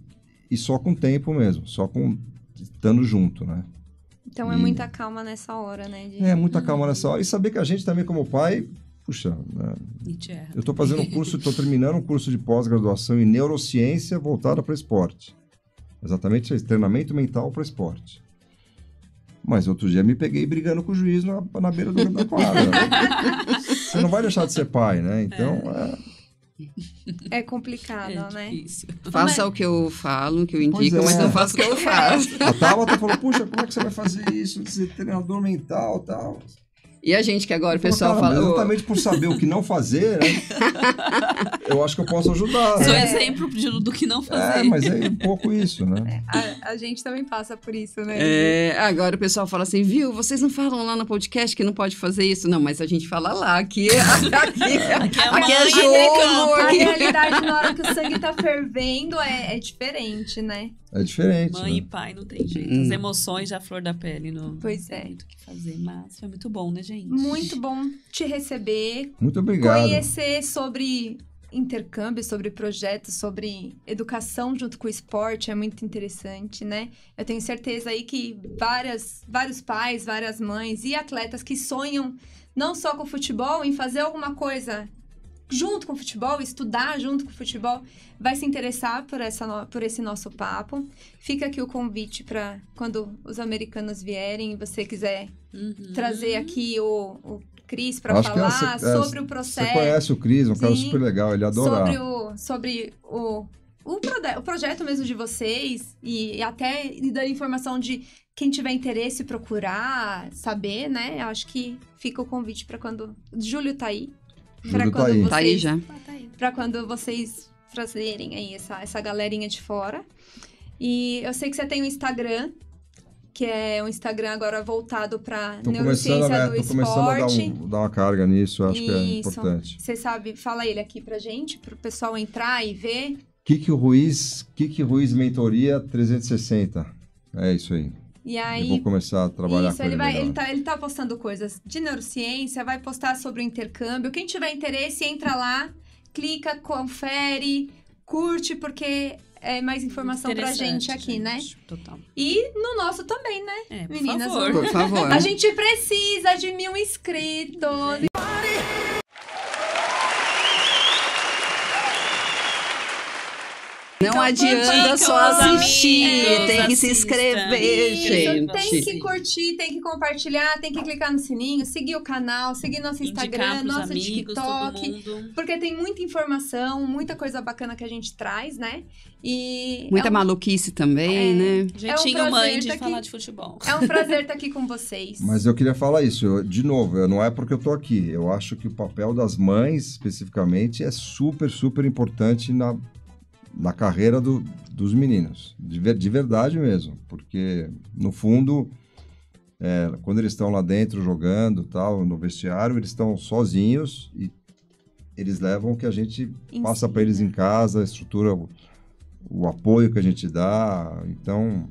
e só com tempo mesmo, só com estando junto, né? Então é muita calma nessa hora, né? Muita calma nessa hora. E saber que a gente também, como pai, puxa, eu estou fazendo estou terminando um curso de pós-graduação em neurociência voltada para esporte. Exatamente isso, treinamento mental para esporte. Mas outro dia me peguei brigando com o juiz na beira da quadra. Você não vai deixar de ser pai, né? Então, é complicado, né? Difícil. Faça o que eu falo, o que eu indico, mas não faça o que eu faço. A Tabata falou, puxa, como é que você vai fazer isso? De ser treinador mental e tal. E a gente que agora o pessoal fala... Exatamente por saber o que não fazer, né? eu acho que eu posso ajudar. Sou Né? exemplo do que não fazer. Mas é um pouco isso, né? A gente também passa por isso, né? Agora o pessoal fala assim, viu, vocês não falam lá no podcast que não pode fazer isso? Não, mas a gente fala lá, aqui é jogo. A realidade na hora que o sangue tá fervendo é diferente, né? É diferente. Mãe né? e pai não tem jeito. As emoções já flor da pele. Não Pois é. tem muito o que fazer, mas foi muito bom, né, gente? Muito bom te receber. Muito obrigado. Conhecer sobre intercâmbio, sobre projetos, sobre educação junto com o esporte é muito interessante, né? Eu tenho certeza aí que vários pais, várias mães e atletas que sonham não só com o futebol, em fazer alguma coisa junto com o futebol, estudar junto com o futebol, vai se interessar por esse nosso papo. Fica aqui o convite para quando os americanos vierem e você quiser trazer aqui o Cris para falar sobre o processo. Você conhece o Cris, um cara super legal, ele adora. Sobre o projeto mesmo de vocês e até dar informação de quem tiver interesse procurar, saber, né? Eu acho que fica o convite para quando... Júlio tá aí. Júlio tá aí. Tá aí já. Para quando vocês trazerem aí essa galerinha de fora. E eu sei que você tem um Instagram, que é um Instagram agora voltado para neurociência do esporte. Tô começando a dar uma carga nisso, eu acho que é importante. Você sabe, fala ele aqui pra gente, pro pessoal entrar e ver. Kiki Ruiz Mentoria 360. É isso aí. E aí, eu vou começar a trabalhar com ele. Ele tá postando coisas de neurociência, vai postar sobre o intercâmbio. Quem tiver interesse, entra lá, clica, confere, curte, porque é mais informação pra gente aqui, né? Total. E no nosso também, né? Meninas, por favor. A gente precisa de 1000 inscritos. Não adianta só assistir, tem que se inscrever, gente. Tem que curtir, tem que compartilhar, tem que clicar no sininho, seguir o canal, seguir nosso Instagram, nosso amigos, TikTok. Porque tem muita informação, muita coisa bacana que a gente traz, né? E muita maluquice também, né? Jeitinho mãe de falar de futebol. É um prazer estar aqui com vocês. Mas eu queria falar isso, de novo, não é porque eu tô aqui. Eu acho que o papel das mães, especificamente, é super, super importante na carreira dos meninos, de verdade mesmo, porque no fundo, quando eles estão lá dentro jogando, tal, no vestiário, eles estão sozinhos e eles levam o que a gente passa para eles em casa, a estrutura, o apoio que a gente dá. Então,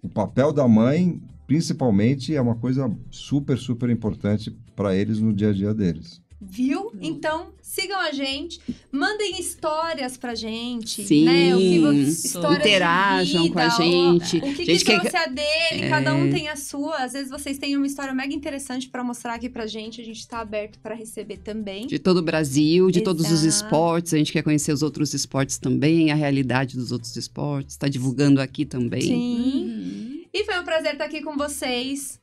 o papel da mãe, principalmente, é uma coisa super, super importante para eles no dia a dia deles. Viu? Então, sigam a gente, mandem histórias pra gente. Sim, né? interajam com a gente. O que trouxe a dele, cada um tem a sua. Às vezes vocês têm uma história mega interessante pra mostrar aqui pra gente. A gente tá aberto pra receber também. De todo o Brasil, de todos os esportes. A gente quer conhecer os outros esportes também, a realidade dos outros esportes. Tá divulgando aqui também. Sim. E foi um prazer estar aqui com vocês.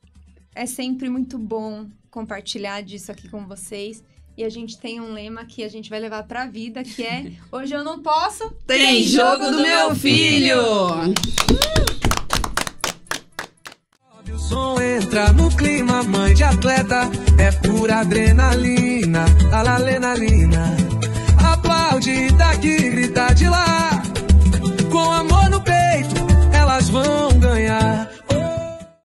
É sempre muito bom compartilhar disso aqui com vocês. E a gente tem um lema que a gente vai levar pra vida, que é hoje eu não posso, tem jogo do meu filho! O som entra no clima, mãe de atleta, é pura adrenalina, adrenalina. Aplaude daqui, grita de lá, com amor no peito, elas vão ganhar.